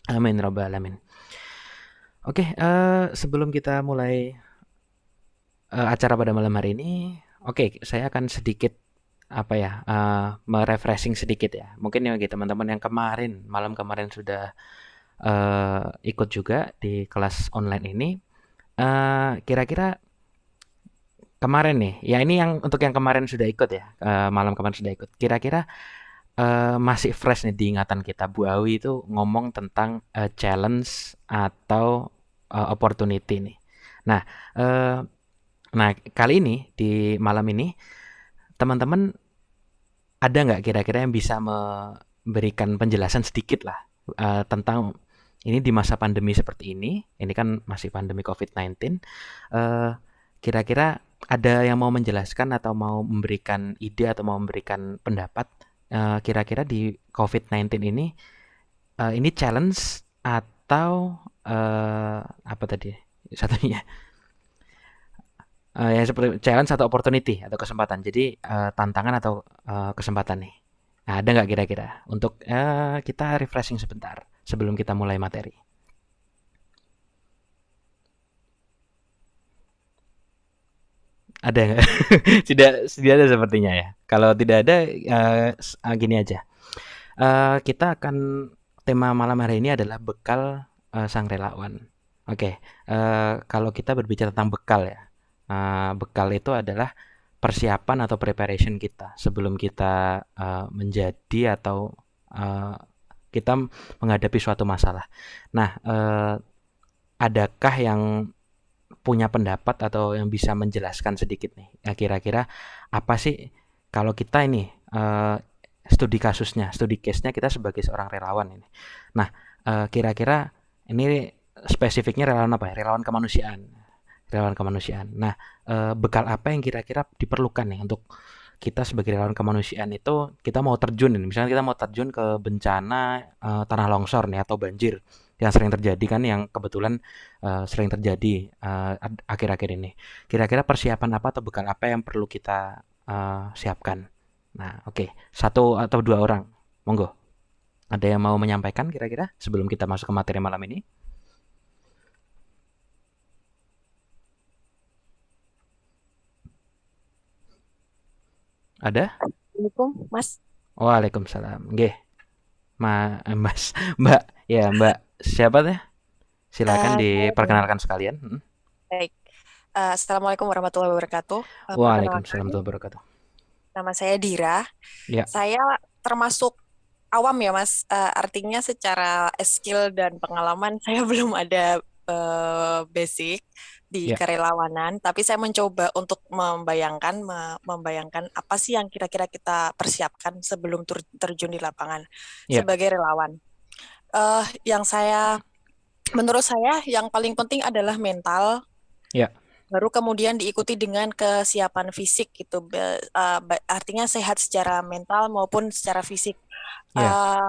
Amin robbal alamin. Oke, sebelum kita mulai acara pada malam hari ini, oke, saya akan sedikit apa ya, merefreshing sedikit ya. Mungkin ya bagi teman-teman yang malam kemarin sudah ikut juga di kelas online ini, kira-kira kemarin nih, ya ini yang untuk yang kemarin sudah ikut ya, malam kemarin sudah ikut. Kira-kira masih fresh nih di ingatan kita. Bu Awi itu ngomong tentang challenge atau opportunity nih. Nah, eh, nah kali ini di malam ini teman-teman ada nggak kira-kira yang bisa memberikan penjelasan sedikit lah tentang ini di masa pandemi seperti ini kan masih pandemi COVID-19, eh, kira-kira ada yang mau menjelaskan atau mau memberikan ide atau mau memberikan pendapat kira-kira di COVID-19 ini challenge atau apa tadi satunya ya seperti challenge atau opportunity atau kesempatan. Jadi tantangan atau kesempatan nih. Nah, ada nggak kira-kira untuk kita refreshing sebentar sebelum kita mulai materi? Ada nggak? Tidak ada sepertinya ya. Kalau tidak ada, gini aja. Kita akan tema malam hari ini adalah bekal sang relawan. Oke, kalau kita berbicara tentang bekal ya, bekal itu adalah persiapan atau preparation kita sebelum kita menjadi atau uh, kita menghadapi suatu masalah. Nah, adakah yang punya pendapat atau yang bisa menjelaskan sedikit nih? Ya, kira-kira apa sih kalau kita ini studi kasusnya, studi case-nya kita sebagai seorang relawan ini. Nah, kira-kira ini spesifiknya relawan apa ya? Relawan kemanusiaan. Relawan kemanusiaan. Nah, bekal apa yang kira-kira diperlukan nih untuk kita sebagai relawan kemanusiaan itu kita mau terjun ini. Misalnya kita mau terjun ke bencana tanah longsor nih atau banjir yang sering terjadi kan yang kebetulan sering terjadi akhir-akhir ini. Kira-kira persiapan apa atau bekal apa yang perlu kita siapkan? Nah, oke. Satu atau dua orang. Monggo. Ada yang mau menyampaikan kira-kira sebelum kita masuk ke materi malam ini? Ada? Assalamualaikum, Mas. Waalaikumsalam. Nggih, Mas, Mbak. Ya, Mbak. Siapa teh? Silakan Saya Dina. diperkenalkan sekalian. Baik. Assalamualaikum warahmatullahi wabarakatuh. Waalaikumsalam Perkenalkan, warahmatullahi wabarakatuh. nama saya Dira. Ya, Saya termasuk awam ya, Mas. Artinya secara skill dan pengalaman saya belum ada basic di ya, kerelawanan, tapi saya mencoba untuk membayangkan apa sih yang kira-kira kita persiapkan sebelum terjun di lapangan ya, sebagai relawan. Menurut saya yang paling penting adalah mental. ya, Baru kemudian diikuti dengan kesiapan fisik gitu. Artinya sehat secara mental maupun secara fisik. ya,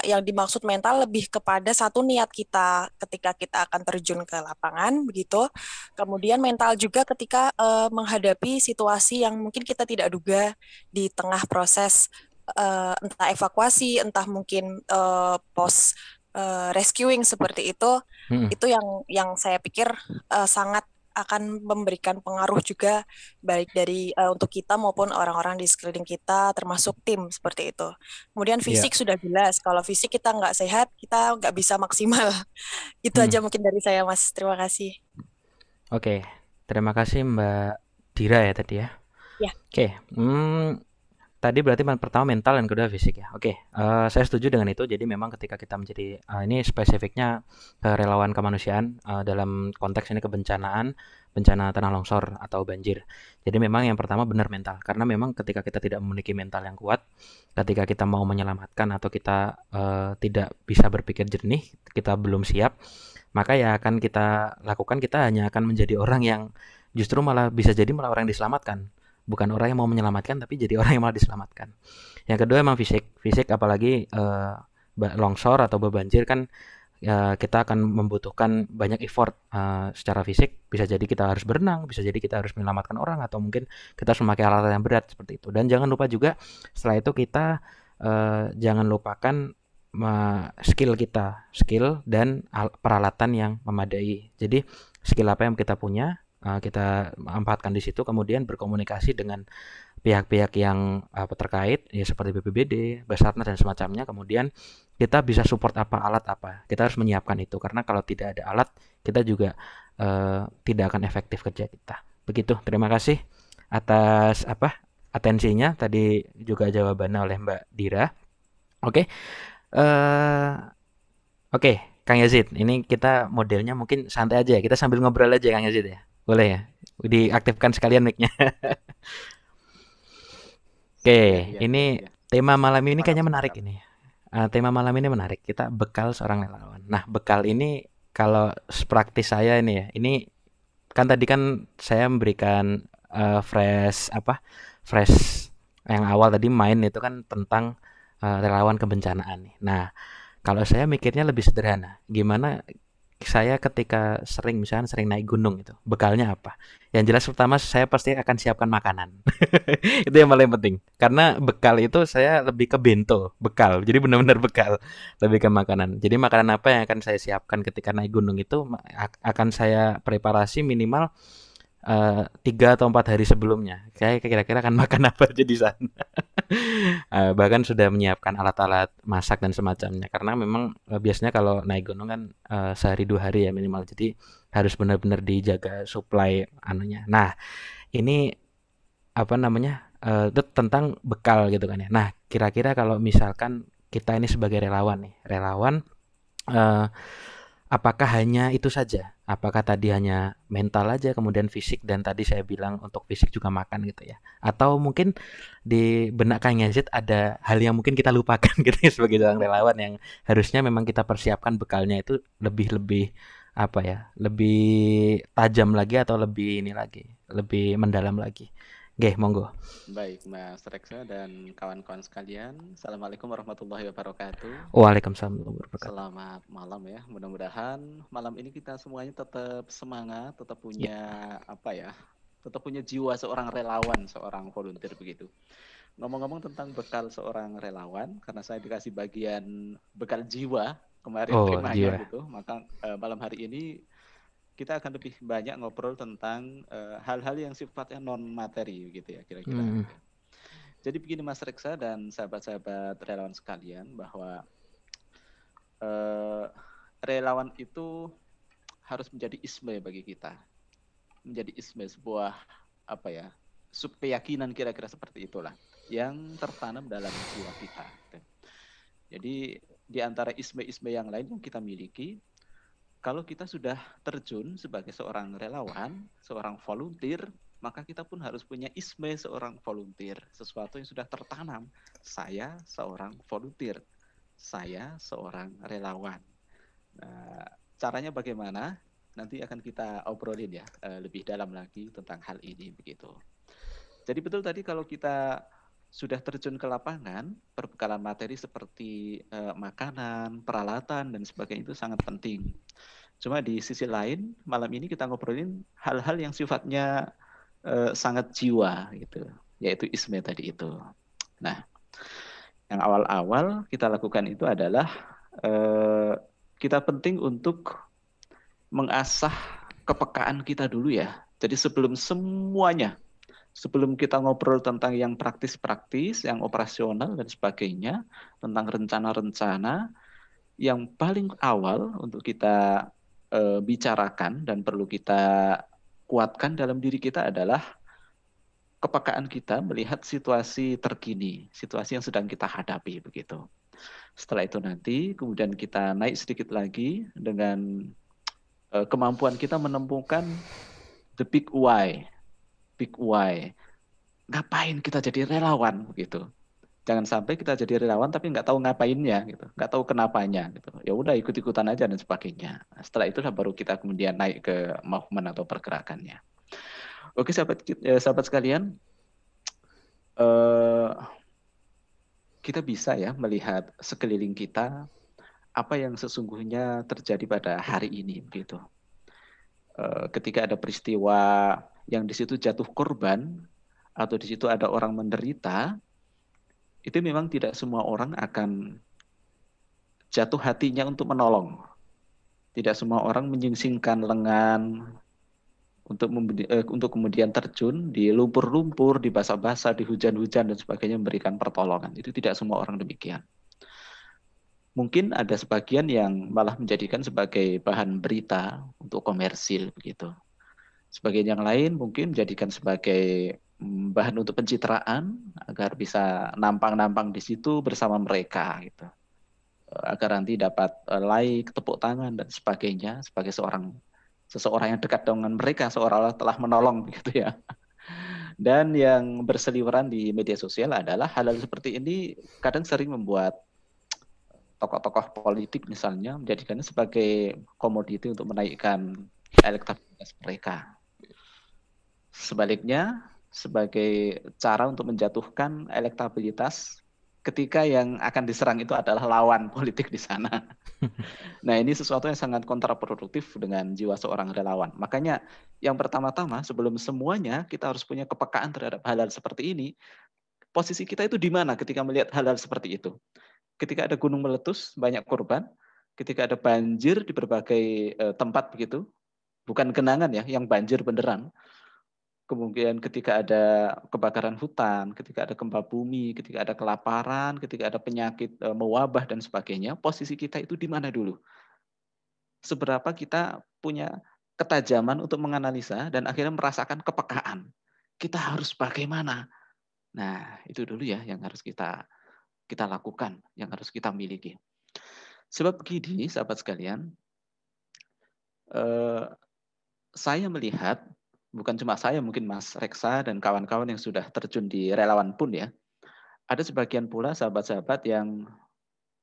Yang dimaksud mental lebih kepada satu niat kita ketika kita akan terjun ke lapangan begitu. Kemudian mental juga ketika menghadapi situasi yang mungkin kita tidak duga di tengah proses entah evakuasi, entah mungkin pos rescuing seperti mm, itu yang saya pikir sangat akan memberikan pengaruh juga baik dari untuk kita maupun orang-orang di sekeliling kita termasuk tim seperti itu. Kemudian ya, fisik sudah jelas, kalau fisik kita nggak sehat kita nggak bisa maksimal. Itu mm. aja mungkin dari saya Mas. Terima kasih. Oke, terima kasih Mbak Dira ya tadi ya. Ya, Oke, tadi berarti pertama mental dan kedua fisik ya. Oke, saya setuju dengan itu. Jadi memang ketika kita menjadi ini spesifiknya relawan kemanusiaan dalam konteks ini kebencanaan, bencana tanah longsor atau banjir. Jadi memang yang pertama benar mental, karena memang ketika kita tidak memiliki mental yang kuat, ketika kita mau menyelamatkan atau kita tidak bisa berpikir jernih, kita belum siap, maka ya akan kita lakukan kita hanya akan menjadi orang yang justru malah bisa jadi malah orang yang diselamatkan, bukan orang yang mau menyelamatkan tapi jadi orang yang malah diselamatkan. Yang kedua emang fisik, fisik apalagi longsor atau banjir kan ya, kita akan membutuhkan banyak effort secara fisik. Bisa jadi kita harus berenang, bisa jadi kita harus menyelamatkan orang atau mungkin kita harus memakai alat yang berat seperti itu. Dan jangan lupa juga setelah itu kita jangan lupakan skill dan peralatan yang memadai. Jadi skill apa yang kita punya, kita manfaatkan di situ, kemudian berkomunikasi dengan pihak-pihak yang terkait, ya seperti BPBD, Basarnas dan semacamnya. Kemudian kita bisa support apa, alat apa. Kita harus menyiapkan itu karena kalau tidak ada alat, kita juga tidak akan efektif kerja kita. Begitu. Terima kasih atas atensinya. Tadi juga jawabannya oleh Mbak Dira. Oke. eh Oke, Kang Yazid, ini kita modelnya mungkin santai aja ya. Kita sambil ngobrol aja, Kang Yazid ya. Boleh ya? Diaktifkan sekalian mic-nya. Oke, Iya, iya, ini iya, iya. tema malam ini Sepakat, kayaknya menarik sepakat. ini. Tema malam ini menarik. Kita bekal seorang relawan. Nah, bekal ini kalau praktis saya ini ya. Ini kan tadi kan saya memberikan fresh yang awal tadi main itu kan tentang relawan kebencanaan nih. Nah, kalau saya mikirnya lebih sederhana. Gimana saya ketika misalnya sering naik gunung itu, bekalnya apa? Yang jelas pertama saya pasti akan siapkan makanan. Itu yang paling penting. Karena bekal itu saya lebih ke bento, bekal. Jadi benar-benar bekal, lebih ke makanan. Jadi makanan apa yang akan saya siapkan ketika naik gunung itu akan saya preparasi minimal 3 atau 4 hari sebelumnya. Saya kira-kira akan makan apa aja di sana. Bahkan sudah menyiapkan alat-alat masak dan semacamnya karena memang biasanya kalau naik gunung kan sehari 2 hari ya minimal, jadi harus benar-benar dijaga supply anunya. Nah, ini apa namanya, itu tentang bekal gitu kan ya. Nah, kira-kira kalau misalkan kita ini sebagai relawan nih, eh, apakah hanya itu saja? Apakah tadi hanya mental aja, kemudian fisik, dan tadi saya bilang untuk fisik juga makan gitu ya? Atau mungkin di benak Kang Yazid ada hal yang mungkin kita lupakan gitu ya sebagai seorang relawan yang harusnya memang kita persiapkan bekalnya itu lebih-lebih apa ya, lebih tajam lagi atau lebih ini lagi, lebih mendalam lagi. Oke, monggo. Baik, Mas Reksa dan kawan-kawan sekalian. Assalamualaikum warahmatullahi wabarakatuh. Waalaikumsalam warahmatullahi wabarakatuh. Selamat malam ya. Mudah-mudahan malam ini kita semuanya tetap semangat, tetap Ya. punya tetap punya jiwa seorang relawan, seorang volunteer begitu. Ngomong-ngomong tentang bekal seorang relawan, karena saya dikasih bagian bekal jiwa kemarin Oh, temanya jiwa. gitu, maka malam hari ini kita akan lebih banyak ngobrol tentang hal-hal yang sifatnya non materi gitu ya kira-kira Hmm. gitu. Jadi begini Mas Reksa dan sahabat-sahabat relawan sekalian bahwa relawan itu harus menjadi isme bagi kita, menjadi isme sebuah subkeyakinan kira-kira seperti itulah yang tertanam dalam jiwa kita. Jadi di antara isme-isme yang lain yang kita miliki, kalau kita sudah terjun sebagai seorang relawan, seorang volunteer, maka kita pun harus punya isme seorang volunteer, sesuatu yang sudah tertanam. Saya seorang volunteer, saya seorang relawan. Nah, caranya bagaimana? Nanti akan kita obrolin ya lebih dalam lagi tentang hal ini begitu. Jadi betul tadi kalau kita sudah terjun ke lapangan, perbekalan materi seperti makanan, peralatan dan sebagainya itu sangat penting. Cuma di sisi lain, malam ini kita ngobrolin hal-hal yang sifatnya sangat jiwa gitu, yaitu isme tadi itu. Nah, yang awal-awal kita lakukan itu adalah kita penting untuk mengasah kepekaan kita dulu ya. Jadi sebelum kita ngobrol tentang yang praktis-praktis, yang operasional dan sebagainya, tentang rencana-rencana, yang paling awal untuk kita bicarakan dan perlu kita kuatkan dalam diri kita adalah kepekaan kita melihat situasi terkini, situasi yang sedang kita hadapi begitu. Setelah itu nanti kemudian kita naik sedikit lagi dengan kemampuan kita menemukan the big why. Big why. Ngapain kita jadi relawan begitu? Jangan sampai kita jadi relawan tapi nggak tahu ngapainnya gitu, nggak tahu kenapanya gitu. Ya udah ikut-ikutan aja dan sebagainya. Nah, setelah itulah baru kita kemudian naik ke movement atau pergerakannya. Oke sahabat sekalian, kita bisa ya melihat sekeliling kita apa yang sesungguhnya terjadi pada hari ini begitu. Ketika ada peristiwa yang di situ jatuh korban atau di situ ada orang menderita, itu memang tidak semua orang akan jatuh hatinya untuk menolong. Tidak semua orang menyingsingkan lengan untuk kemudian terjun di lumpur-lumpur, di basah-basah, di hujan-hujan dan sebagainya memberikan pertolongan. Itu tidak semua orang demikian. Mungkin ada sebagian yang malah menjadikan sebagai bahan berita untuk komersil begitu. Sebagian yang lain mungkin menjadikan sebagai bahan untuk pencitraan agar bisa nampang-nampang di situ bersama mereka gitu. Agar nanti dapat like, tepuk tangan dan sebagainya sebagai seseorang yang dekat dengan mereka seolah-olah telah menolong begitu ya. Dan yang berseliweran di media sosial adalah hal-hal seperti ini kadang sering membuat tokoh-tokoh politik misalnya menjadikannya sebagai komoditi untuk menaikkan elektabilitas mereka. Sebaliknya, sebagai cara untuk menjatuhkan elektabilitas ketika yang akan diserang itu adalah lawan politik di sana. Nah, ini sesuatu yang sangat kontraproduktif dengan jiwa seorang relawan. Makanya yang pertama-tama sebelum semuanya kita harus punya kepekaan terhadap hal-hal seperti ini. Posisi kita itu di mana ketika melihat hal-hal seperti itu? Ketika ada gunung meletus, banyak korban. Ketika ada banjir di berbagai tempat begitu, bukan genangan ya, yang banjir beneran. Kemudian ketika ada kebakaran hutan, ketika ada gempa bumi, ketika ada kelaparan, ketika ada penyakit mewabah dan sebagainya, posisi kita itu di mana dulu? Seberapa kita punya ketajaman untuk menganalisa dan akhirnya merasakan kepekaan. Kita harus bagaimana? Nah, itu dulu ya yang harus kita lakukan, yang harus kita miliki. Sebab begini, sahabat sekalian, saya melihat, bukan cuma saya, mungkin Mas Reksa dan kawan-kawan yang sudah terjun di relawan pun ya, ada sebagian pula sahabat-sahabat yang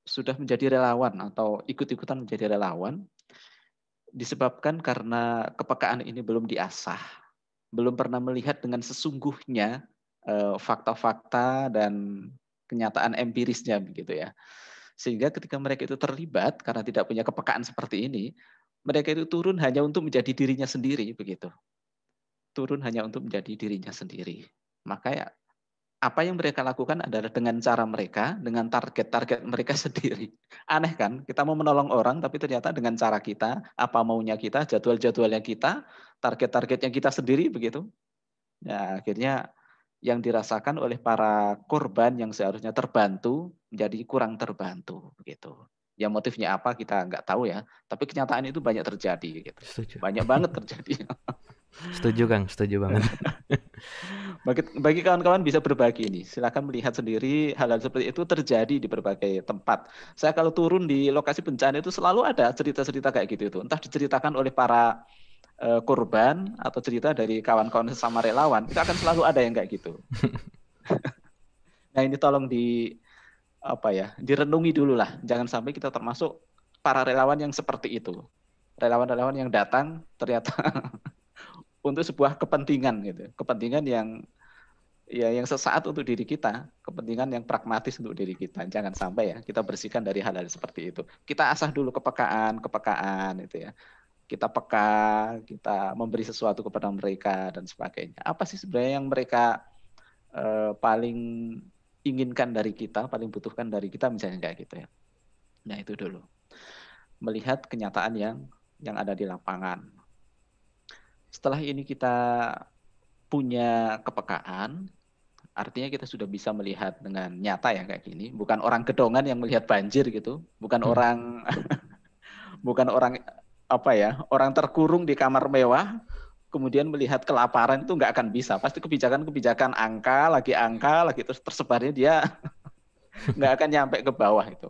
sudah menjadi relawan atau ikut-ikutan menjadi relawan, disebabkan karena kepekaan ini belum diasah, belum pernah melihat dengan sesungguhnya fakta-fakta dan kenyataan empirisnya begitu ya. Sehingga ketika mereka itu terlibat karena tidak punya kepekaan seperti ini, mereka itu turun hanya untuk menjadi dirinya sendiri begitu. Turun hanya untuk menjadi dirinya sendiri. Maka apa yang mereka lakukan adalah dengan cara mereka, dengan target-target mereka sendiri. Aneh kan? Kita mau menolong orang, tapi ternyata dengan cara kita, apa maunya kita, jadwal-jadwalnya kita, target-targetnya kita sendiri begitu. Nah, akhirnya yang dirasakan oleh para korban yang seharusnya terbantu menjadi kurang terbantu begitu. Ya motifnya apa kita nggak tahu ya, tapi kenyataan itu banyak terjadi gitu. Setuju. Banyak banget terjadi. Setuju Kang, setuju banget. Bagi kawan-kawan bisa berbagi ini. Silakan melihat sendiri hal-hal seperti itu terjadi di berbagai tempat. Saya kalau turun di lokasi bencana itu selalu ada cerita-cerita kayak gitu itu. Entah diceritakan oleh para korban atau cerita dari kawan-kawan sesama relawan, itu akan selalu ada yang kayak gitu. Nah, ini tolong direnungi dulu lah. Jangan sampai kita termasuk para relawan yang seperti itu. Relawan-relawan yang datang ternyata untuk sebuah kepentingan gitu. Kepentingan yang sesaat untuk diri kita, kepentingan yang pragmatis untuk diri kita. Jangan sampai ya kita bersihkan dari hal-hal seperti itu. Kita asah dulu kepekaan itu ya. Kita peka, kita memberi sesuatu kepada mereka dan sebagainya. Apa sih sebenarnya yang mereka paling inginkan dari kita, paling butuhkan dari kita misalnya kayak gitu ya. Nah, itu dulu. Melihat kenyataan yang ada di lapangan. Setelah ini kita punya kepekaan, artinya kita sudah bisa melihat dengan nyata ya kayak gini. Bukan orang gedongan yang melihat banjir gitu, bukan orang bukan orang orang terkurung di kamar mewah, kemudian melihat kelaparan itu nggak akan bisa. Pasti kebijakan-kebijakan angka lagi terus tersebarnya dia nggak akan nyampe ke bawah itu.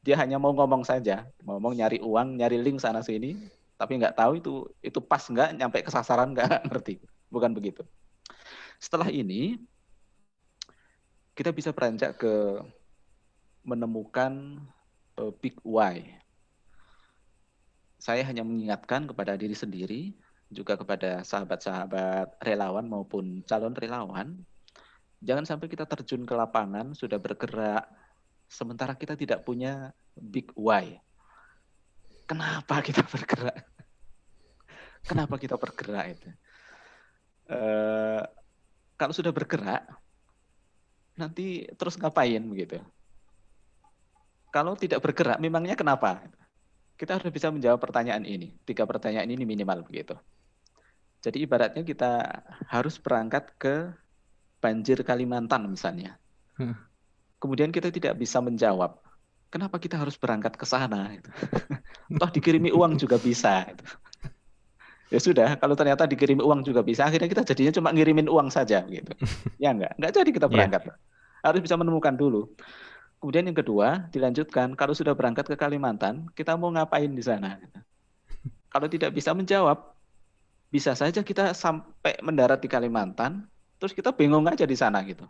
Dia hanya mau ngomong saja, ngomong nyari uang, nyari link sana sini, tapi nggak tahu itu pas nggak, nyampe ke sasaran nggak ngerti. Bukan begitu. Setelah ini kita bisa beranjak ke menemukan big why. Saya hanya mengingatkan kepada diri sendiri, juga kepada sahabat-sahabat relawan maupun calon relawan, jangan sampai kita terjun ke lapangan, sudah bergerak, sementara kita tidak punya big why. Kenapa kita bergerak? Kenapa kita bergerak itu? Kalau sudah bergerak, nanti terus ngapain begitu? kalau tidak bergerak, memangnya kenapa? Kita harus bisa menjawab pertanyaan ini. 3 pertanyaan ini minimal begitu. Jadi ibaratnya kita harus berangkat ke banjir Kalimantan misalnya. Kemudian kita tidak bisa menjawab, kenapa kita harus berangkat ke sana? Toh dikirimi uang juga bisa. Ya sudah, kalau ternyata dikirimi uang juga bisa, akhirnya kita jadinya cuma ngirimin uang saja gitu. Ya enggak jadi kita berangkat. Harus bisa menemukan dulu. Kemudian yang kedua, dilanjutkan, kalau sudah berangkat ke Kalimantan, kita mau ngapain di sana? Kalau tidak bisa menjawab, bisa saja kita sampai mendarat di Kalimantan, terus kita bingung aja di sana gitu.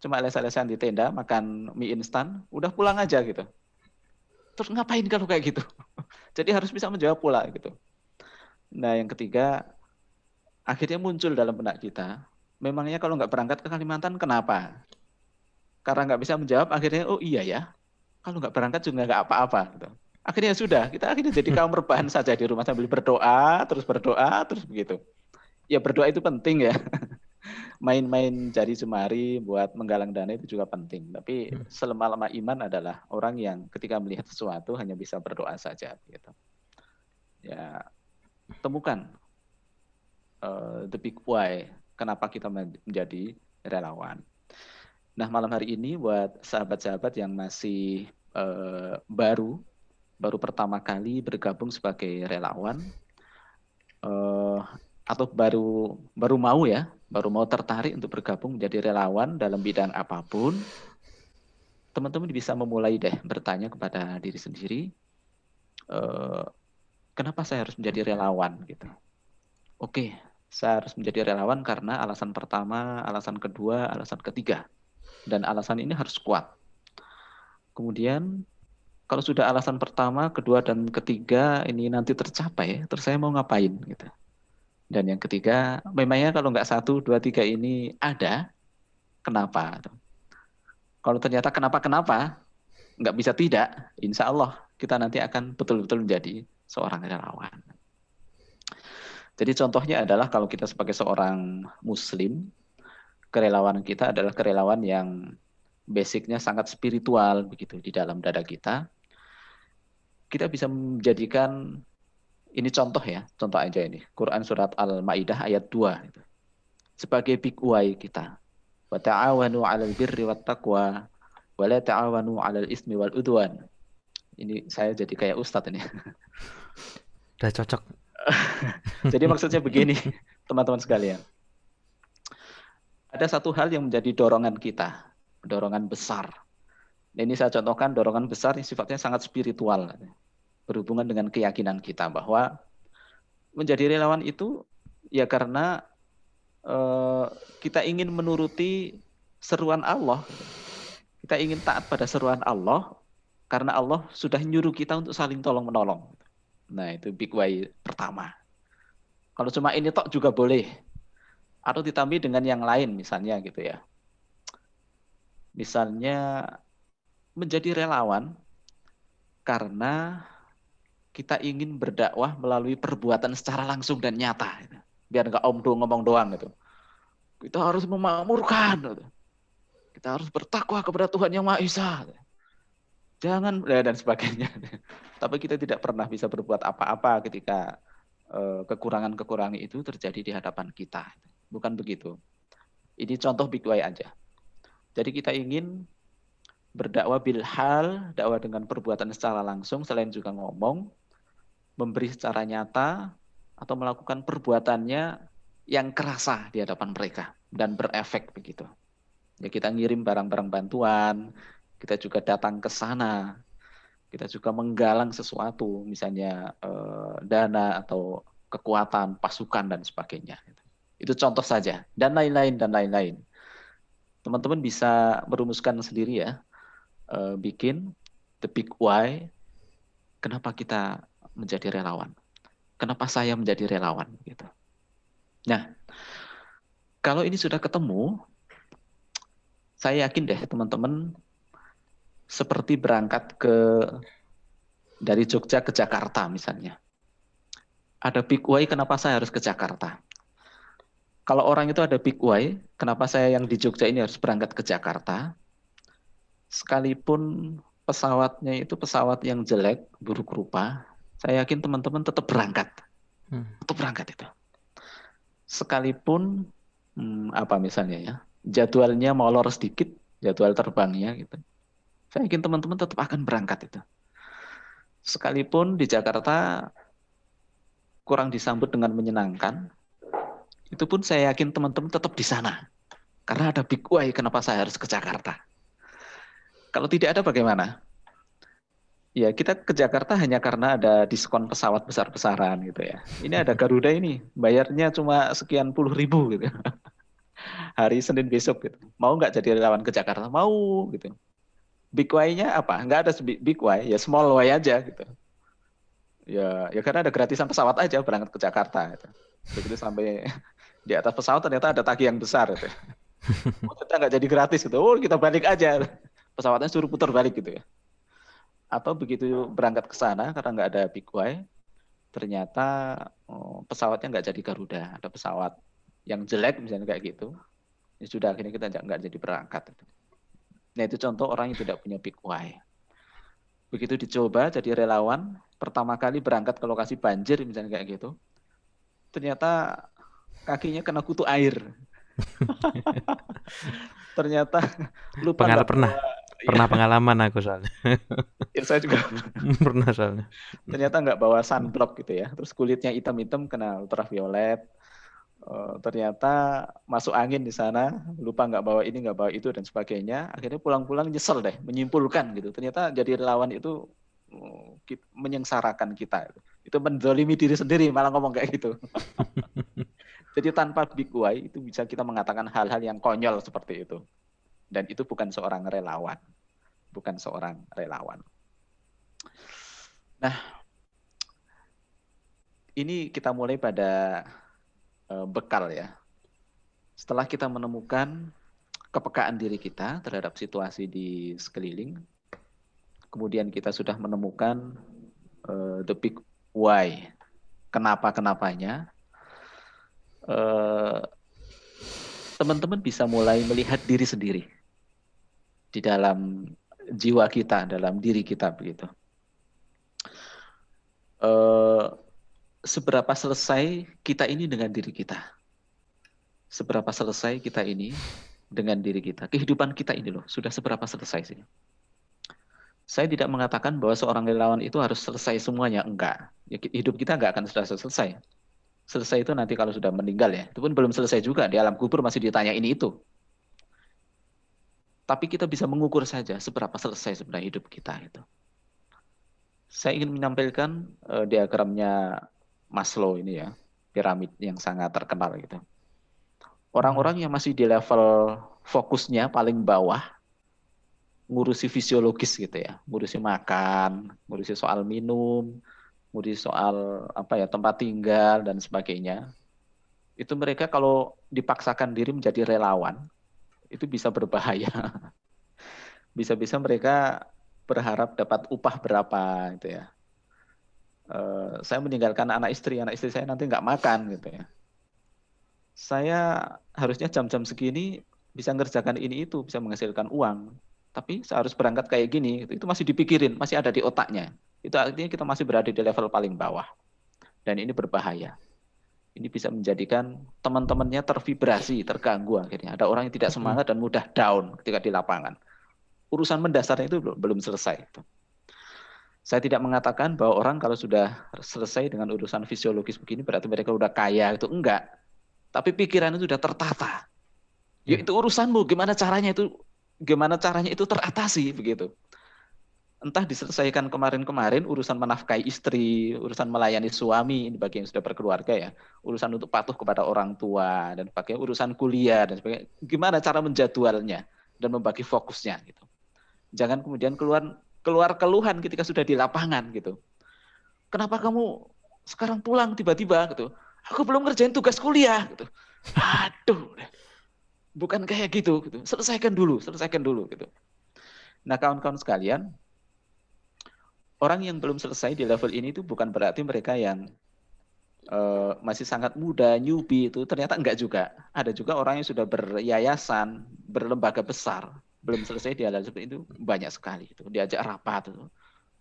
Cuma les-lesan di tenda, makan mie instan, udah pulang aja gitu. Terus ngapain kalau kayak gitu? Jadi harus bisa menjawab pula gitu. Nah yang ketiga, akhirnya muncul dalam benak kita, memangnya kalau nggak berangkat ke Kalimantan kenapa? Karena nggak bisa menjawab, akhirnya oh iya ya, kalau nggak berangkat juga nggak apa-apa. Gitu. Akhirnya sudah, kita akhirnya jadi kaum rebahan saja di rumah sambil berdoa, terus begitu. Ya berdoa itu penting ya. Main-main jari jemari buat menggalang dana itu juga penting. Tapi selemah-lemah iman adalah orang yang ketika melihat sesuatu hanya bisa berdoa saja. Gitu. Ya temukan the big why, kenapa kita menjadi relawan. Nah malam hari ini buat sahabat-sahabat yang masih baru pertama kali bergabung sebagai relawan, atau baru mau tertarik untuk bergabung menjadi relawan dalam bidang apapun, teman-teman bisa memulai deh bertanya kepada diri sendiri, kenapa saya harus menjadi relawan gitu. Oke, saya harus menjadi relawan karena alasan pertama, alasan kedua, alasan ketiga. Dan alasan ini harus kuat. Kemudian kalau sudah alasan pertama, kedua, dan ketiga ini nanti tercapai, terus saya mau ngapain gitu. Dan yang ketiga, memangnya kalau nggak 1, 2, 3 ini ada, kenapa? Kalau ternyata kenapa, nggak bisa tidak, insya Allah kita nanti akan betul-betul menjadi seorang relawan. Jadi contohnya adalah kalau kita sebagai seorang muslim, kerelawanan kita adalah kerelawan yang basicnya sangat spiritual begitu di dalam dada kita. Kita bisa menjadikan, ini contoh ya, contoh aja ini, Quran surat Al-Maidah ayat 2 gitu. Sebagai big why kita. Wa ta'awanu 'alal birri wat taqwa wa la ta'awanu 'alal ismi wal udwan. Ini saya jadi kayak ustadz ini. Udah cocok. Jadi maksudnya begini, teman-teman sekalian. Ada satu hal yang menjadi dorongan kita, dorongan besar. Ini saya contohkan dorongan besar yang sifatnya sangat spiritual, berhubungan dengan keyakinan kita bahwa menjadi relawan itu ya karena kita ingin menuruti seruan Allah. Kita ingin taat pada seruan Allah karena Allah sudah nyuruh kita untuk saling tolong-menolong. Nah, itu big why pertama. Kalau cuma ini tok juga boleh. Atau ditambah dengan yang lain misalnya gitu ya. Misalnya menjadi relawan karena kita ingin berdakwah melalui perbuatan secara langsung dan nyata. Biar nggak ngomong doang gitu. Kita harus memakmurkan. Gitu. Kita harus bertakwa kepada Tuhan Yang Maha Esa. Jangan, dan sebagainya. Tapi kita tidak pernah bisa berbuat apa-apa ketika kekurangan-kekurangan itu terjadi di hadapan kita. Bukan begitu. Ini contoh big why aja. Jadi kita ingin berdakwah bil hal, dakwah dengan perbuatan secara langsung, selain juga ngomong, memberi secara nyata, atau melakukan perbuatannya yang kerasa di hadapan mereka, dan berefek begitu. Ya, kita ngirim barang-barang bantuan, kita juga datang ke sana, kita juga menggalang sesuatu, misalnya dana atau kekuatan, pasukan, dan sebagainya. Itu contoh saja, dan lain-lain, dan lain-lain. Teman-teman bisa merumuskan sendiri ya, bikin the big why, kenapa kita menjadi relawan, kenapa saya menjadi relawan gitu. Nah, kalau ini sudah ketemu, saya yakin deh teman-teman seperti berangkat dari Jogja ke Jakarta misalnya. Ada big why kenapa saya harus ke Jakarta. Kalau orang itu ada big why, kenapa saya yang di Jogja ini harus berangkat ke Jakarta, sekalipun pesawatnya itu pesawat yang jelek, buruk rupa, saya yakin teman-teman tetap berangkat. Tetap berangkat itu. Sekalipun apa misalnya ya, jadwalnya molor sedikit, jadwal terbangnya gitu. Saya yakin teman-teman tetap akan berangkat itu. Sekalipun di Jakarta kurang disambut dengan menyenangkan, itu pun saya yakin teman-teman tetap di sana. Karena ada big why kenapa saya harus ke Jakarta. Kalau tidak ada bagaimana? Ya kita ke Jakarta hanya karena ada diskon pesawat besar-besaran gitu ya. Ini ada Garuda ini, bayarnya cuma sekian puluh ribu gitu. Hari Senin besok gitu. Mau nggak jadi relawan ke Jakarta? Mau gitu. Big why-nya apa? Nggak ada big why, ya small why aja gitu. Ya karena ada gratisan pesawat aja berangkat ke Jakarta. Gitu. Begitu sampai di atas pesawat ternyata ada tagih yang besar. Gitu. Kita nggak jadi gratis gitu. Oh kita balik aja. Pesawatnya suruh putar balik gitu ya. Atau begitu berangkat ke sana karena nggak ada big why, ternyata pesawatnya nggak jadi Garuda, ada pesawat yang jelek misalnya kayak gitu. Ya sudah akhirnya kita nggak jadi berangkat. Nah itu contoh orang yang tidak punya big why. Begitu dicoba jadi relawan, pertama kali berangkat ke lokasi banjir misalnya kayak gitu, ternyata kakinya kena kutu air. Ternyata lupa nggak pernah pengalaman aku soalnya. Ya, saya juga pernah soalnya. Ternyata nggak bawa sunblock gitu ya. Terus kulitnya hitam-hitam kena ultraviolet. Ternyata masuk angin di sana, lupa nggak bawa ini, nggak bawa itu dan sebagainya. Akhirnya pulang-pulang nyesel deh, menyimpulkan gitu. Ternyata jadi relawan itu menyengsarakan kita. Itu menzalimi diri sendiri malah ngomong kayak gitu. Jadi tanpa big why itu bisa kita mengatakan hal-hal yang konyol seperti itu. Dan itu bukan seorang relawan. Bukan seorang relawan. Nah, ini kita mulai pada bekal ya. Setelah kita menemukan kepekaan diri kita terhadap situasi di sekeliling, kemudian kita sudah menemukan the big why, kenapa-kenapanya, teman-teman bisa mulai melihat diri sendiri di dalam jiwa kita, dalam diri kita begitu. Seberapa selesai kita ini dengan diri kita? Seberapa selesai kita ini dengan diri kita? Kehidupan kita ini loh, sudah seberapa selesai sih? Saya tidak mengatakan bahwa seorang relawan itu harus selesai semuanya, enggak. Ya, hidup kita enggak akan selesai. Selesai itu nanti kalau sudah meninggal ya. Itu pun belum selesai juga, di alam kubur masih ditanya ini itu. Tapi kita bisa mengukur saja seberapa selesai sebenarnya hidup kita itu. Saya ingin menampilkan diagramnya Maslow ini ya, piramid yang sangat terkenal gitu. Orang-orang yang masih di level fokusnya paling bawah, ngurusi fisiologis gitu ya, ngurusi makan, ngurusi soal minum, ngurusi soal tempat tinggal dan sebagainya. Itu mereka kalau dipaksakan diri menjadi relawan, itu bisa berbahaya. Bisa-bisa mereka berharap dapat upah berapa gitu ya. Saya meninggalkan anak istri saya nanti nggak makan gitu ya. Saya harusnya jam-jam segini bisa ngerjakan ini itu, bisa menghasilkan uang. Tapi saya harus berangkat kayak gini, itu masih dipikirin, masih ada di otaknya. Itu artinya kita masih berada di level paling bawah. Dan ini berbahaya. Ini bisa menjadikan teman-temannya tervibrasi, terganggu akhirnya. Ada orang yang tidak semangat dan mudah down ketika di lapangan. Urusan mendasarnya itu belum selesai. Saya tidak mengatakan bahwa orang kalau sudah selesai dengan urusan fisiologis begini berarti mereka udah kaya, itu enggak. Tapi pikirannya sudah tertata. Ya itu urusanmu, gimana caranya itu teratasi begitu. Entah diselesaikan kemarin-kemarin urusan menafkahi istri, urusan melayani suami, ini bagi yang sudah berkeluarga ya, urusan untuk patuh kepada orang tua dan sebagainya, urusan kuliah dan sebagainya. Gimana cara menjadwalnya dan membagi fokusnya gitu. Jangan kemudian keluar keluhan ketika sudah di lapangan gitu. Kenapa kamu sekarang pulang tiba-tiba gitu? Aku belum ngerjain tugas kuliah gitu. Aduh. Bukan kayak gitu. Selesaikan dulu gitu. Nah, kawan-kawan sekalian, orang yang belum selesai di level ini itu bukan berarti mereka yang masih sangat muda, newbie itu ternyata enggak juga. Ada juga orang yang sudah beryayasan, berlembaga besar. belum selesai di hal seperti itu banyak sekali itu. Diajak rapat itu.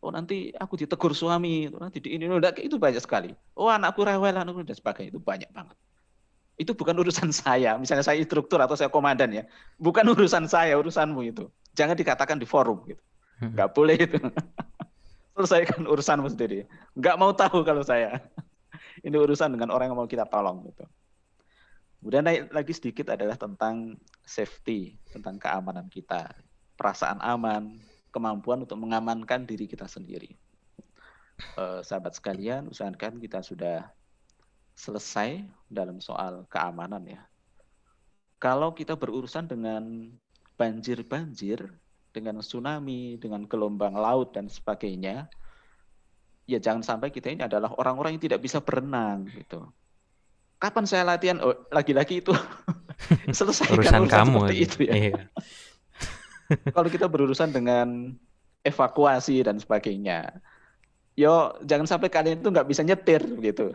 Oh nanti aku ditegur suami, nanti di ini, itu banyak sekali. Oh anakku rewel, anakku dan sebagainya, itu banyak banget. Itu bukan urusan saya, misalnya saya instruktur atau saya komandan ya, bukan urusan saya, urusanmu itu. Jangan dikatakan di forum gitu, nggak boleh itu. Selesaikan urusanmu sendiri. Nggak mau tahu kalau saya. Ini urusan dengan orang yang mau kita tolong gitu. Kemudian naik lagi sedikit adalah tentang safety, tentang keamanan kita, perasaan aman, kemampuan untuk mengamankan diri kita sendiri. Sahabat sekalian, usahakan kita sudah selesai dalam soal keamanan ya. Kalau kita berurusan dengan banjir-banjir, dengan tsunami, dengan gelombang laut dan sebagainya, ya jangan sampai kita ini adalah orang-orang yang tidak bisa berenang gitu. Kapan saya latihan? Oh, lagi-lagi itu selesaikan Urusan urusan kamu seperti aja. itu ya. Iya. Kalau kita berurusan dengan evakuasi dan sebagainya, yo jangan sampai kalian itu nggak bisa nyetir gitu.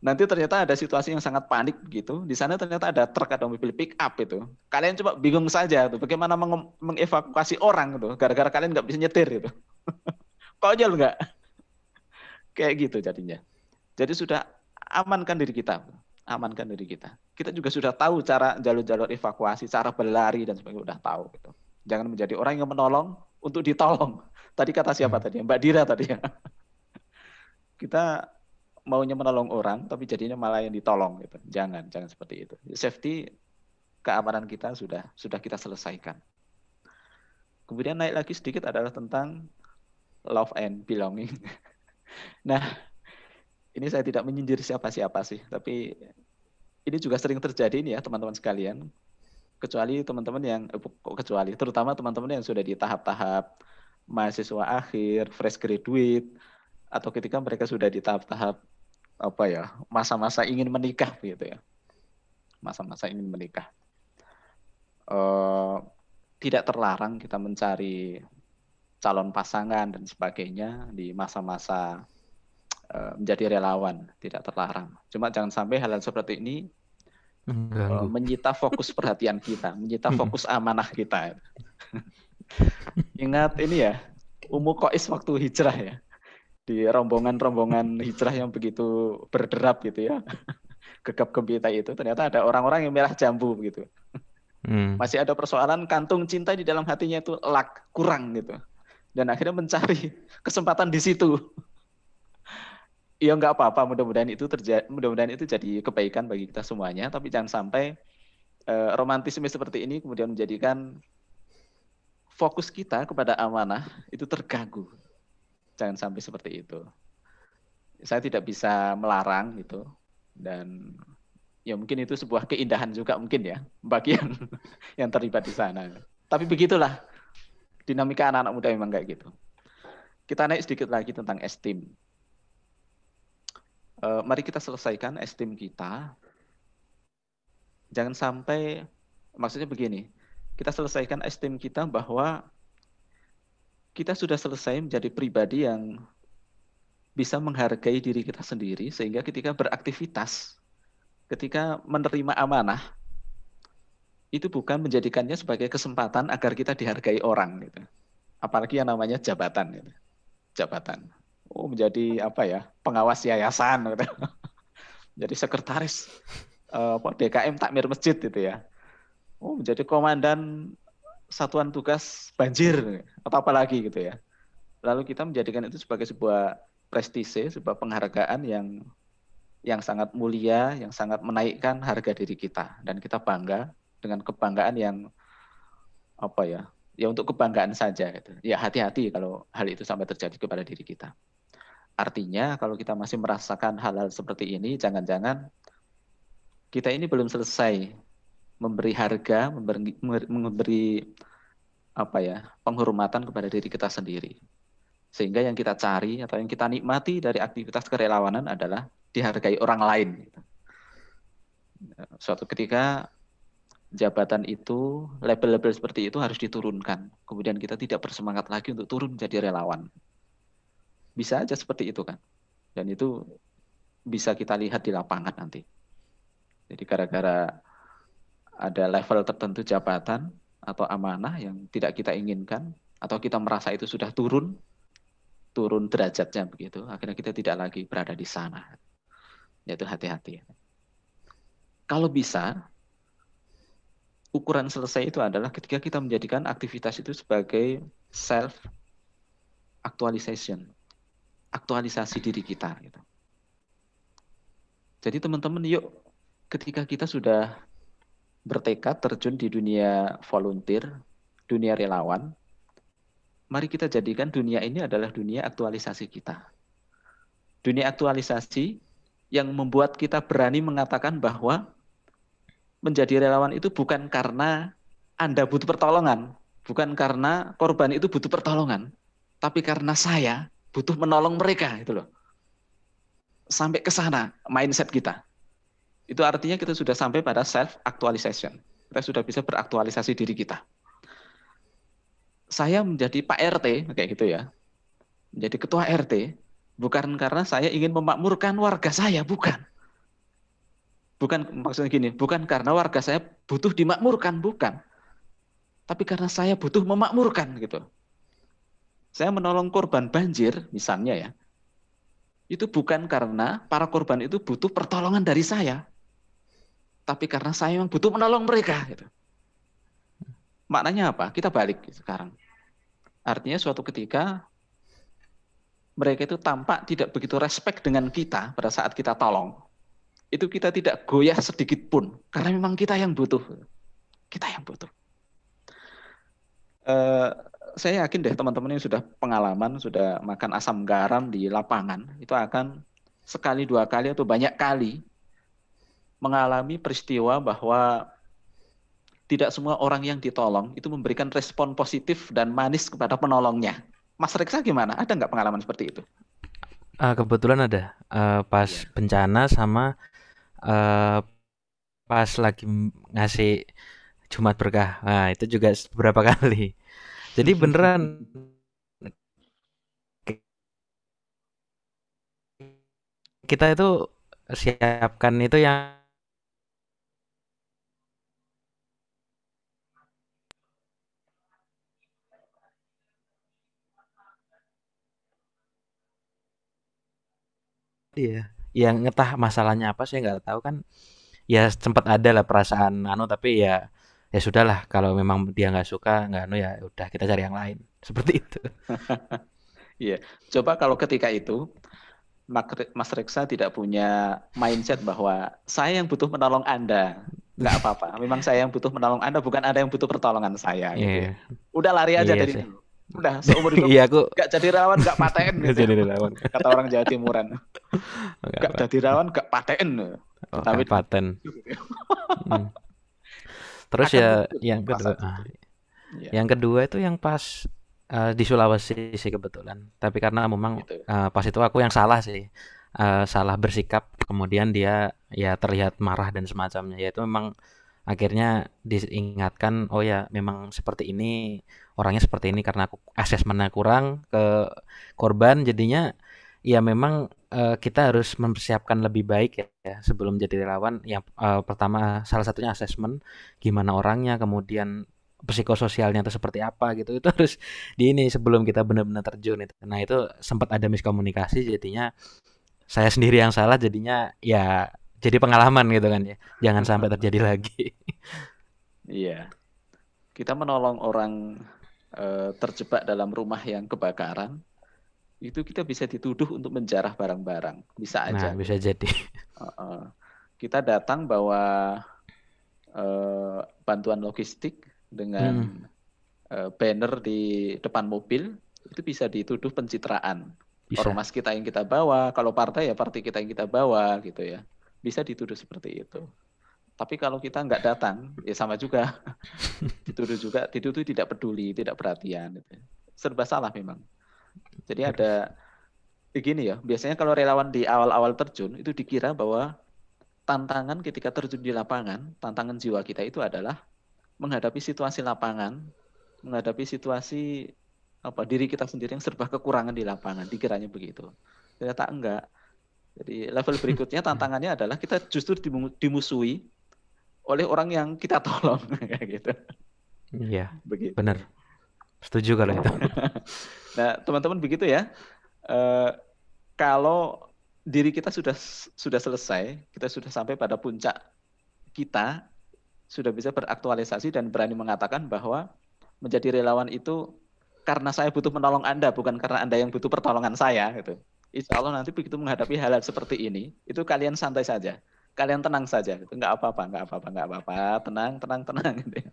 Nanti ternyata ada situasi yang sangat panik gitu. Di sana ternyata ada truk atau mobil pick up itu. Kalian coba bingung saja tuh bagaimana mengevakuasi orang gitu. Gara-gara kalian nggak bisa nyetir gitu. Konyol nggak? Kayak gitu jadinya. Jadi sudah amankan diri kita. Amankan diri kita. Kita juga sudah tahu cara jalur-jalur evakuasi, cara berlari dan sebagainya, udah tahu gitu. Jangan menjadi orang yang menolong untuk ditolong. Tadi kata siapa tadi? Mbak Dira tadi ya. Kita maunya menolong orang, tapi jadinya malah yang ditolong gitu. Jangan seperti itu. Safety, keamanan kita sudah kita selesaikan. Kemudian naik lagi sedikit adalah tentang love and belonging. Nah, ini saya tidak menyindir siapa-siapa sih, tapi ini juga sering terjadi nih ya teman-teman sekalian. Kecuali teman-teman yang, terutama teman-teman yang sudah di tahap-tahap mahasiswa akhir, fresh graduate, atau ketika mereka sudah di tahap-tahap apa ya, masa-masa ingin menikah gitu ya. Masa-masa ingin menikah. Tidak terlarang kita mencari calon pasangan dan sebagainya di masa-masa menjadi relawan, tidak terlarang. Cuma jangan sampai hal-hal seperti ini menyita fokus perhatian kita, menyita fokus amanah kita. Ingat ini ya, Ummu Qais waktu hijrah ya, di rombongan-rombongan hijrah yang begitu berderap gitu ya, gegap gempita itu, ternyata ada orang-orang yang merah jambu gitu. Masih ada persoalan kantung cinta di dalam hatinya itu kurang gitu, dan akhirnya mencari kesempatan di situ. Ya nggak apa-apa, mudah-mudahan itu jadi kebaikan bagi kita semuanya, tapi jangan sampai romantisme seperti ini kemudian menjadikan fokus kita kepada amanah itu terganggu. Jangan sampai seperti itu. Saya tidak bisa melarang gitu, dan ya mungkin itu sebuah keindahan juga mungkin ya bagi yang terlibat di sana. Tapi begitulah dinamika anak-anak muda, memang kayak gitu. Kita naik sedikit lagi tentang esteem. Mari kita selesaikan esteem kita. Jangan sampai, maksudnya begini, kita selesaikan esteem kita bahwa kita sudah selesai menjadi pribadi yang bisa menghargai diri kita sendiri, sehingga ketika beraktivitas, ketika menerima amanah, itu bukan menjadikannya sebagai kesempatan agar kita dihargai orang gitu. Apalagi yang namanya jabatan gitu. Jabatan. Oh, menjadi apa ya, pengawas yayasan gitu. Jadi sekretaris DKM takmir masjid gitu ya. Oh, menjadi komandan satuan tugas banjir atau apa lagi gitu ya. Lalu kita menjadikan itu sebagai sebuah prestise, sebuah penghargaan yang sangat mulia, yang sangat menaikkan harga diri kita, dan kita bangga dengan kebanggaan yang apa ya? Ya untuk kebanggaan saja gitu. Ya hati-hati kalau hal itu sampai terjadi kepada diri kita. Artinya kalau kita masih merasakan hal-hal seperti ini, jangan-jangan kita ini belum selesai memberi harga, memberi apa ya, penghormatan kepada diri kita sendiri. Sehingga yang kita cari atau yang kita nikmati dari aktivitas kerelawanan adalah dihargai orang lain. Suatu ketika jabatan itu, label-label seperti itu harus diturunkan. Kemudian kita tidak bersemangat lagi untuk turun menjadi relawan. Bisa aja seperti itu kan. Dan itu bisa kita lihat di lapangan nanti. Jadi gara-gara ada level tertentu jabatan, atau amanah yang tidak kita inginkan, atau kita merasa itu sudah turun derajatnya begitu, akhirnya kita tidak lagi berada di sana. Yaitu hati-hati. Kalau bisa, ukuran selesai itu adalah ketika kita menjadikan aktivitas itu sebagai self actualization, aktualisasi diri kita. Gitu. Jadi teman-teman, yuk ketika kita sudah bertekad terjun di dunia volunteer, dunia relawan, mari kita jadikan dunia ini adalah dunia aktualisasi kita. Dunia aktualisasi yang membuat kita berani mengatakan bahwa menjadi relawan itu bukan karena Anda butuh pertolongan, bukan karena korban itu butuh pertolongan, tapi karena saya butuh menolong mereka, itu loh. Sampai ke sana mindset kita. Itu artinya kita sudah sampai pada self actualization. Kita sudah bisa beraktualisasi diri kita. Saya menjadi Pak RT kayak gitu ya. Menjadi ketua RT bukan karena saya ingin memakmurkan warga saya, bukan. Bukan maksudnya gini, bukan karena warga saya butuh dimakmurkan, bukan. Tapi karena saya butuh memakmurkan gitu. Saya menolong korban banjir misalnya ya. Itu bukan karena para korban itu butuh pertolongan dari saya. Tapi karena saya yang butuh menolong mereka gitu. Maknanya apa? Kita balik sekarang. Artinya suatu ketika mereka itu tampak tidak begitu respect dengan kita pada saat kita tolong. Itu kita tidak goyah sedikit pun. Karena memang kita yang butuh. Kita yang butuh. Saya yakin deh teman-teman yang sudah pengalaman, sudah makan asam garam di lapangan, itu akan sekali, dua kali, atau banyak kali mengalami peristiwa bahwa tidak semua orang yang ditolong itu memberikan respon positif dan manis kepada penolongnya. Mas Reksa gimana? Ada nggak pengalaman seperti itu? Kebetulan ada pas bencana sama pas lagi ngasih Jumat Berkah. Nah, itu juga beberapa kali. Jadi beneran kita itu siapkan itu yang iya, yang entah masalahnya apa saya nggak tahu kan. Ya sempat ada lah perasaan tapi ya ya sudahlah kalau memang dia nggak suka nggak ya udah kita cari yang lain seperti itu. Iya, coba kalau ketika itu Mas Reksa tidak punya mindset bahwa saya yang butuh menolong Anda, nggak apa-apa. Memang saya yang butuh menolong Anda, bukan Anda yang butuh pertolongan saya. Gitu ya. Iya, Udah lari aja iya dari sih. dulu. Udah seumur hidup Iya aku nggak jadi relawan, nggak paten nggak gitu. jadi relawan. Kata orang Jawa Timuran. Nggak Nggak apa. jadi relawan, nggak paten. Oh, Tapi kabupaten. Hmm. Terus akan ya muncul yang kedua, perasaan itu. Iya, yang kedua itu yang pas di Sulawesi sih kebetulan. Tapi karena memang gitu. pas itu aku yang salah sih. Salah bersikap, kemudian dia ya terlihat marah dan semacamnya. Ya itu memang akhirnya diingatkan, oh ya memang seperti ini, orangnya seperti ini karena aku asesmennya kurang ke korban, jadinya ya memang kita harus mempersiapkan lebih baik ya sebelum jadi relawan. Yang pertama salah satunya asesmen gimana orangnya, kemudian psikososialnya itu seperti apa gitu. Itu harus di ini sebelum kita benar-benar terjun itu. Nah, itu sempat ada miskomunikasi jadinya saya sendiri yang salah, jadinya ya jadi pengalaman gitu kan ya. Jangan sampai terjadi lagi. Iya. Kita menolong orang terjebak dalam rumah yang kebakaran, itu kita bisa dituduh untuk menjarah barang-barang. Bisa Nah, aja. bisa jadi. Kita datang bawa bantuan logistik dengan banner di depan mobil, itu bisa dituduh pencitraan. Bisa. Ormas kita yang kita bawa, kalau partai ya partai kita yang kita bawa gitu ya. Bisa dituduh seperti itu. Tapi kalau kita nggak datang, ya sama juga. dituduh tidak peduli, tidak perhatian. Gitu. Serba salah memang. Jadi ada begini ya, biasanya kalau relawan di awal-awal terjun, itu dikira bahwa tantangan ketika terjun di lapangan, tantangan jiwa kita itu adalah menghadapi situasi lapangan, menghadapi situasi diri kita sendiri yang serba kekurangan di lapangan, dikiranya begitu. Ternyata enggak. Jadi level berikutnya tantangannya adalah kita justru dimusuhi oleh orang yang kita tolong kayak gitu. Iya, Begitu. benar. Setuju kalau itu. Nah, teman-teman begitu ya. Eh, Kalau diri kita sudah selesai, kita sudah sampai pada puncak kita, sudah bisa beraktualisasi dan berani mengatakan bahwa menjadi relawan itu karena saya butuh menolong Anda, bukan karena Anda yang butuh pertolongan saya. Gitu. Insya Allah nanti begitu menghadapi hal-hal seperti ini, itu kalian santai saja, kalian tenang saja, itu nggak apa-apa, tenang, tenang, tenang. Gitu ya.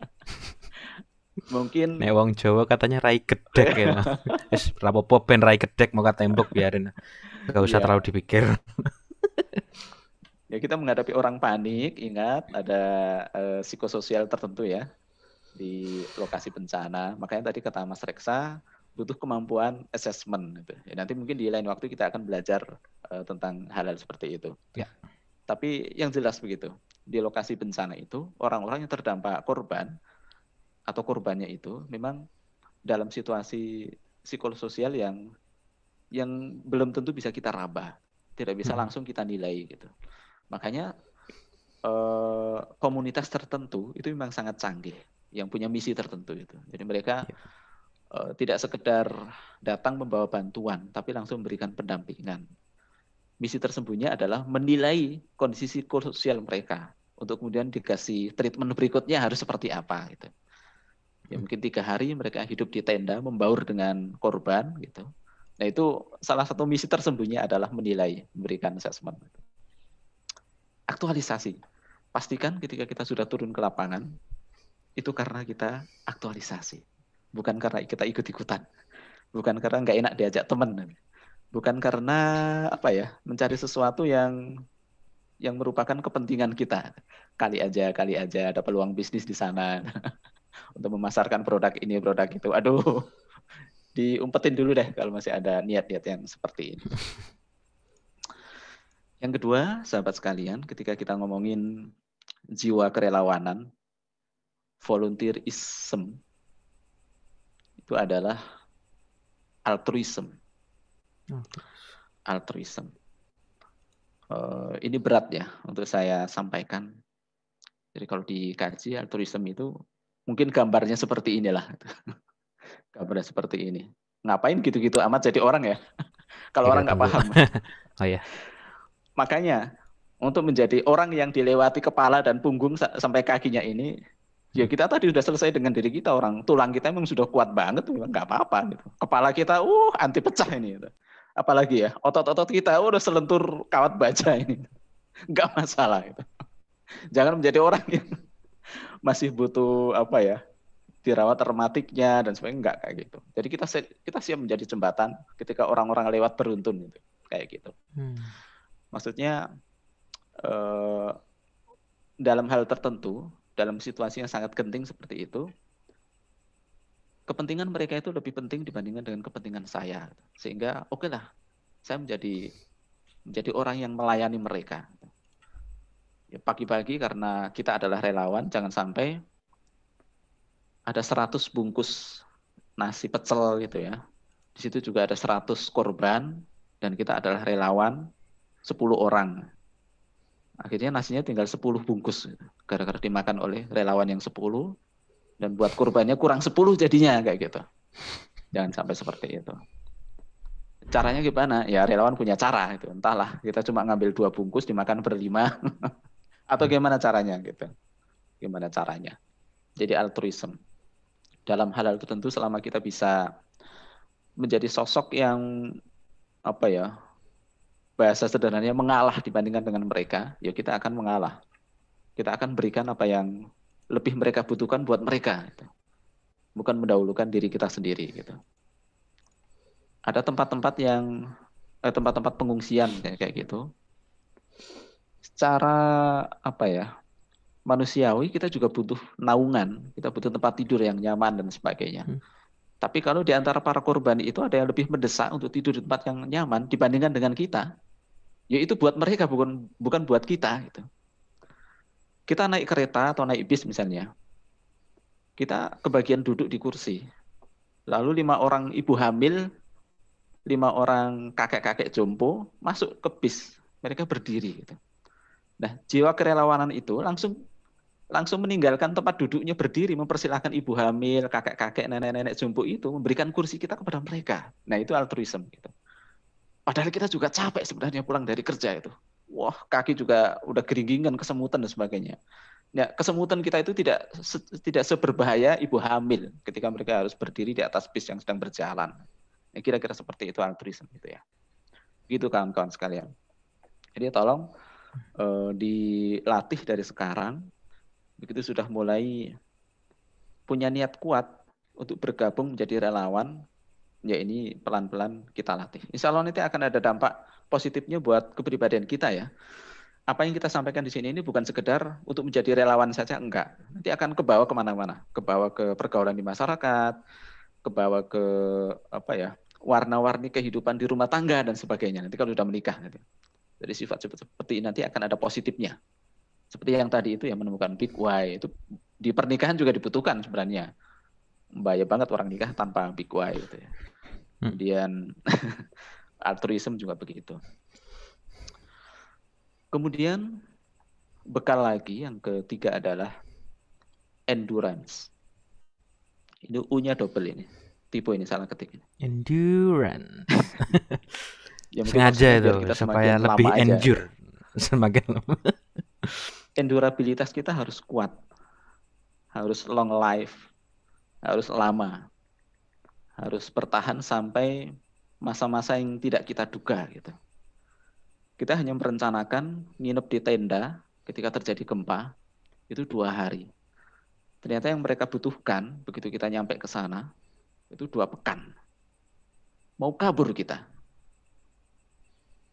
Mungkin Nek wong Jawa katanya rai gedek ya. Wis rapopo ben rai gedek mau tembok biarin. Gak usah ya, terlalu dipikir. ya kita menghadapi orang panik, ingat ada psikososial tertentu ya di lokasi bencana. Makanya tadi kata Mas Reksa butuh kemampuan assessment. Gitu. Ya, nanti mungkin di lain waktu kita akan belajar tentang hal-hal seperti itu. Ya. Tapi yang jelas begitu, di lokasi bencana itu orang-orang yang terdampak korban atau korbannya itu memang dalam situasi psikososial yang belum tentu bisa kita raba, tidak bisa langsung kita nilai gitu. Makanya komunitas tertentu itu memang sangat canggih, yang punya misi tertentu itu. Jadi mereka tidak sekedar datang membawa bantuan, tapi langsung memberikan pendampingan. Misi tersembunyi adalah menilai kondisi psikososial mereka untuk kemudian dikasih treatment berikutnya harus seperti apa gitu. Ya mungkin 3 hari mereka hidup di tenda membaur dengan korban gitu. Nah itu salah satu misi tersembunyi adalah menilai, memberikan assessment. Aktualisasi. Pastikan ketika kita sudah turun ke lapangan, itu karena kita aktualisasi. Bukan karena kita ikut-ikutan. Bukan karena nggak enak diajak teman. Bukan karena apa ya, mencari sesuatu yang merupakan kepentingan kita. Kali aja ada peluang bisnis di sana untuk memasarkan produk ini, produk itu. Aduh, diumpetin dulu deh kalau masih ada niat-niat yang seperti ini. Yang kedua, sahabat sekalian, ketika kita ngomongin jiwa kerelawanan, volunteerism, itu adalah altruism. Altruism. Ini berat ya untuk saya sampaikan. Jadi kalau dikaji altruism itu mungkin gambarnya seperti inilah. Gambarnya seperti ini. Ngapain gitu-gitu amat jadi orang ya? Kalau orang nggak paham. Oh ya. Makanya untuk menjadi orang yang dilewati kepala dan punggung sampai kakinya ini, ya kita tadi sudah selesai dengan diri kita, orang tulang kita memang sudah kuat banget, memang nggak apa-apa gitu. Kepala kita, anti pecah ini. Gitu. Apalagi ya, otot-otot kita udah selentur kawat baja ini, nggak masalah gitu. Jangan menjadi orang yang masih butuh apa ya, dirawat rematiknya dan sebagainya, enggak kayak gitu. Jadi kita siap menjadi jembatan ketika orang-orang lewat beruntun gitu, kayak gitu. Maksudnya dalam hal tertentu, dalam situasi yang sangat genting seperti itu, kepentingan mereka itu lebih penting dibandingkan dengan kepentingan saya. Sehingga oke lah, saya menjadi orang yang melayani mereka. Ya, pagi-pagi karena kita adalah relawan, jangan sampai ada 100 bungkus nasi pecel gitu ya. Di situ juga ada 100 korban dan kita adalah relawan 10 orang. Akhirnya nasinya tinggal 10 bungkus gitu. Gara-gara dimakan oleh relawan yang 10 dan buat korbannya kurang 10 jadinya kayak gitu. Jangan sampai seperti itu. Caranya gimana? Ya relawan punya cara itu. Entahlah, kita cuma ngambil 2 bungkus dimakan berlima atau gimana caranya gitu. Gimana caranya? Jadi altruism. Dalam hal-hal tertentu selama kita bisa menjadi sosok yang apa ya? Bahasa sederhananya mengalah dibandingkan dengan mereka, ya kita akan mengalah. Kita akan berikan apa yang lebih mereka butuhkan buat mereka. Gitu. Bukan mendahulukan diri kita sendiri. Gitu. Ada tempat-tempat tempat-tempat pengungsian kayak gitu. Secara apa ya, manusiawi kita juga butuh naungan, kita butuh tempat tidur yang nyaman dan sebagainya. Tapi kalau di antara para korban itu ada yang lebih mendesak untuk tidur di tempat yang nyaman dibandingkan dengan kita, ya itu buat mereka bukan buat kita gitu. Kita naik kereta atau naik bis misalnya, kita kebagian duduk di kursi, lalu 5 orang ibu hamil, 5 orang kakek-kakek jompo masuk ke bis, mereka berdiri gitu. Nah jiwa kerelawanan itu langsung langsung meninggalkan tempat duduknya berdiri, mempersilahkan ibu hamil, kakek-kakek, nenek-nenek jompo itu memberikan kursi kita kepada mereka. Nah, itu altruism gitu. Padahal kita juga capek sebenarnya pulang dari kerja itu. Wah, kaki juga udah geringgingan, kesemutan dan sebagainya. Ya, kesemutan kita itu tidak seberbahaya ibu hamil ketika mereka harus berdiri di atas bis yang sedang berjalan. Ya, kira-kira seperti itu altruism gitu ya. Gitu kawan-kawan sekalian. Jadi tolong dilatih dari sekarang. Begitu sudah mulai punya niat kuat untuk bergabung menjadi relawan, ya ini pelan-pelan kita latih. Insya Allah nanti akan ada dampak positifnya buat kepribadian kita ya. Apa yang kita sampaikan di sini ini bukan sekedar untuk menjadi relawan saja, enggak. Nanti akan kebawa kemana-mana, kebawa ke pergaulan di masyarakat, kebawa ke warna-warni kehidupan di rumah tangga dan sebagainya. Nanti kalau sudah menikah, nanti. Jadi sifat seperti ini nanti akan ada positifnya. Seperti yang tadi itu yang menemukan big why itu di pernikahan juga dibutuhkan sebenarnya. Bahaya banget orang nikah tanpa big why gitu ya. Kemudian altruism juga begitu. Kemudian bekal lagi yang ketiga adalah endurance. Ini U-nya double ini. Tipe ini salah ketik ini. Endurance. Ya, sengaja itu supaya lebih endure. Semakin lama. Endurabilitas kita harus kuat. Harus long life. Harus lama. Harus bertahan sampai masa-masa yang tidak kita duga gitu. Kita hanya merencanakan nginep di tenda ketika terjadi gempa itu 2 hari. Ternyata yang mereka butuhkan begitu kita nyampe ke sana itu 2 pekan. Mau kabur kita.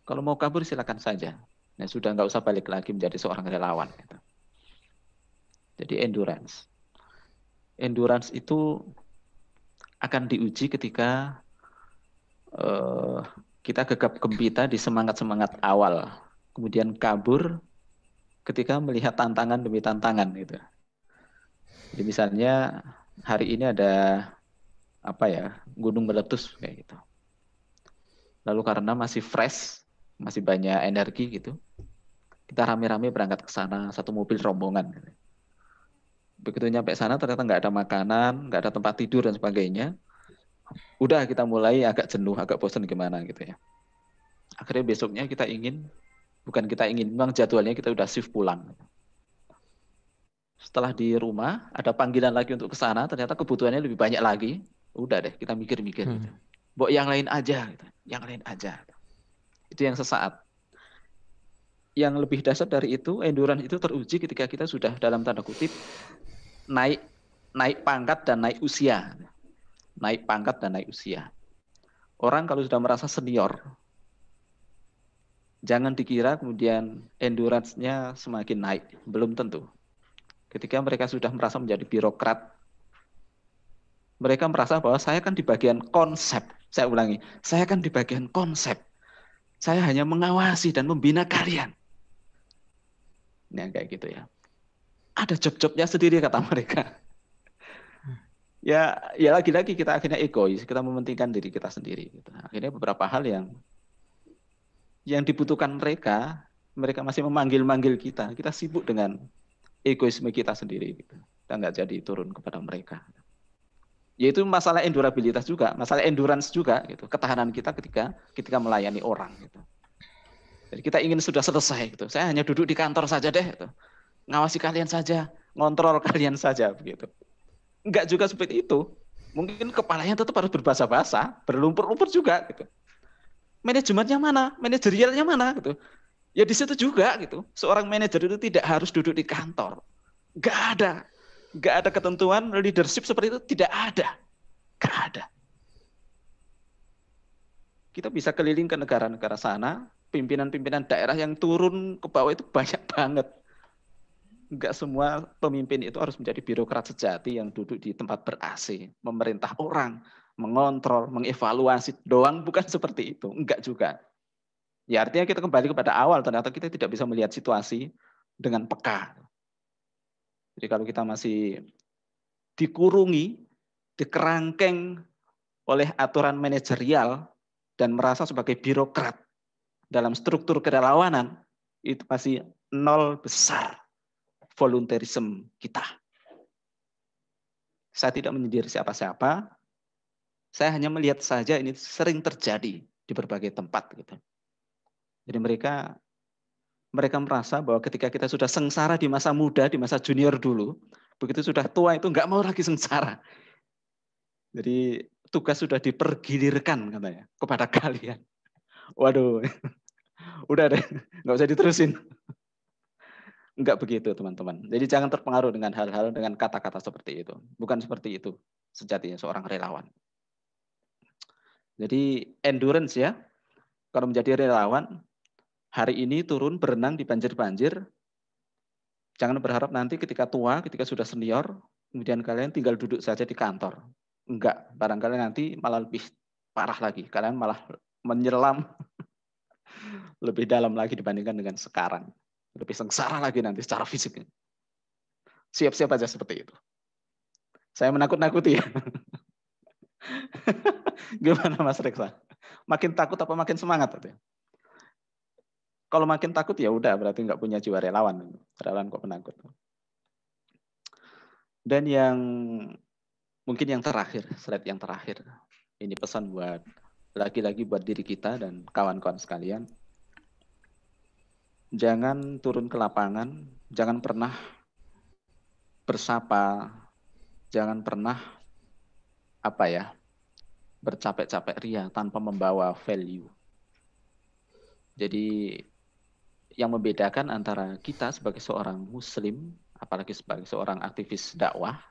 Kalau mau kabur silakan saja. Nah, sudah nggak usah balik lagi menjadi seorang relawan. Gitu. Jadi endurance. Endurance itu akan diuji ketika kita gegap gempita di semangat-semangat awal. Kemudian kabur ketika melihat tantangan demi tantangan. Gitu. Jadi misalnya hari ini ada gunung meletus kayak gitu. Lalu karena masih fresh, masih banyak energi gitu, kita rame-rame berangkat ke sana, satu mobil rombongan. Begitu nyampe sana ternyata nggak ada makanan, nggak ada tempat tidur dan sebagainya. Udah kita mulai agak jenuh, agak bosan gimana gitu ya. Akhirnya besoknya memang jadwalnya kita udah shift pulang. Setelah di rumah ada panggilan lagi untuk ke sana, ternyata kebutuhannya lebih banyak lagi. Udah deh kita mikir-mikir. Gitu. Bok yang lain aja, gitu. Yang lain aja. Itu yang sesaat. Yang lebih dasar dari itu, endurance itu teruji ketika kita sudah dalam tanda kutip naik pangkat dan naik usia. Naik pangkat dan naik usia. Orang kalau sudah merasa senior, jangan dikira kemudian endurance-nya semakin naik. Belum tentu. Ketika mereka sudah merasa menjadi birokrat, mereka merasa bahwa saya kan di bagian konsep. Saya ulangi, saya kan di bagian konsep. Saya hanya mengawasi dan membina kalian. Nah, kayak gitu ya. Ada job-jobnya sendiri kata mereka. Ya lagi-lagi kita akhirnya egois, kita mementingkan diri kita sendiri. Gitu. Akhirnya beberapa hal yang dibutuhkan mereka masih memanggil-manggil kita. Kita sibuk dengan egoisme kita sendiri. Gitu. Dan nggak jadi turun kepada mereka. Yaitu masalah endurabilitas juga, masalah endurance juga. Gitu. Ketahanan kita ketika melayani orang. Gitu. Jadi kita ingin sudah selesai. Gitu. Saya hanya duduk di kantor saja deh. Gitu. Ngawasi kalian saja, ngontrol kalian saja. Begitu. Enggak juga seperti itu. Mungkin kepalanya tetap harus berbahasa-bahasa, berlumpur-lumpur juga gitu. Manajemennya mana? Manajerialnya mana gitu. Ya di situ juga gitu. Seorang manajer itu tidak harus duduk di kantor. Enggak ada ketentuan leadership seperti itu, tidak ada. Enggak ada. Kita bisa keliling ke negara-negara sana, pimpinan-pimpinan daerah yang turun ke bawah itu banyak banget. Enggak semua pemimpin itu harus menjadi birokrat sejati yang duduk di tempat ber-AC, memerintah orang, mengontrol, mengevaluasi doang, bukan seperti itu. Enggak juga. Ya artinya kita kembali kepada awal, ternyata kita tidak bisa melihat situasi dengan peka. Jadi kalau kita masih dikurungi, dikerangkeng oleh aturan manajerial dan merasa sebagai birokrat dalam struktur kerelawanan, itu masih nol besar. volunteerisme kita. Saya tidak menyindir siapa-siapa, saya hanya melihat saja ini sering terjadi di berbagai tempat gitu. Jadi mereka merasa bahwa ketika kita sudah sengsara di masa muda, di masa junior dulu, begitu sudah tua itu nggak mau lagi sengsara. Jadi tugas sudah dipergilirkan katanya kepada kalian. Waduh, udah deh, nggak usah diterusin. Enggak begitu teman-teman. Jadi jangan terpengaruh dengan hal-hal, dengan kata-kata seperti itu. Bukan seperti itu sejatinya seorang relawan. Jadi endurance ya, kalau menjadi relawan, hari ini turun berenang di banjir-banjir, jangan berharap nanti ketika tua, ketika sudah senior, kemudian kalian tinggal duduk saja di kantor. Enggak, barangkali nanti malah lebih parah lagi. Kalian malah menyelam lebih dalam lagi dibandingkan dengan sekarang. Lebih sengsara lagi nanti secara fisik. Siap-siap aja seperti itu. Saya menakut-nakuti ya. Gimana Mas Reksa? Makin takut apa makin semangat? Kalau makin takut ya udah berarti nggak punya jiwa relawan. Relawan kok penakut. Dan yang mungkin yang terakhir, slide yang terakhir. Ini pesan buat lagi-lagi buat diri kita dan kawan-kawan sekalian. Jangan turun ke lapangan, jangan pernah bersapa, jangan pernah bercapek-capek ria tanpa membawa value. Jadi yang membedakan antara kita sebagai seorang muslim, apalagi sebagai seorang aktivis dakwah,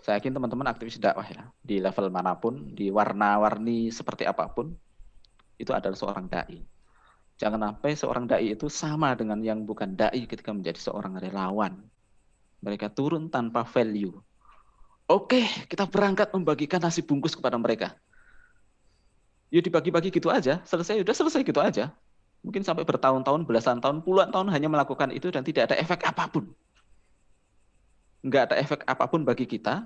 saya yakin teman-teman aktivis dakwah ya, di level manapun, di warna-warni seperti apapun, itu adalah seorang da'i. Jangan sampai seorang da'i itu sama dengan yang bukan da'i ketika menjadi seorang relawan. Mereka turun tanpa value. Oke, kita berangkat membagikan nasi bungkus kepada mereka. Ya dibagi-bagi gitu aja, selesai, udah selesai gitu aja. Mungkin sampai bertahun-tahun, belasan tahun, puluhan tahun hanya melakukan itu dan tidak ada efek apapun. Nggak ada efek apapun bagi kita,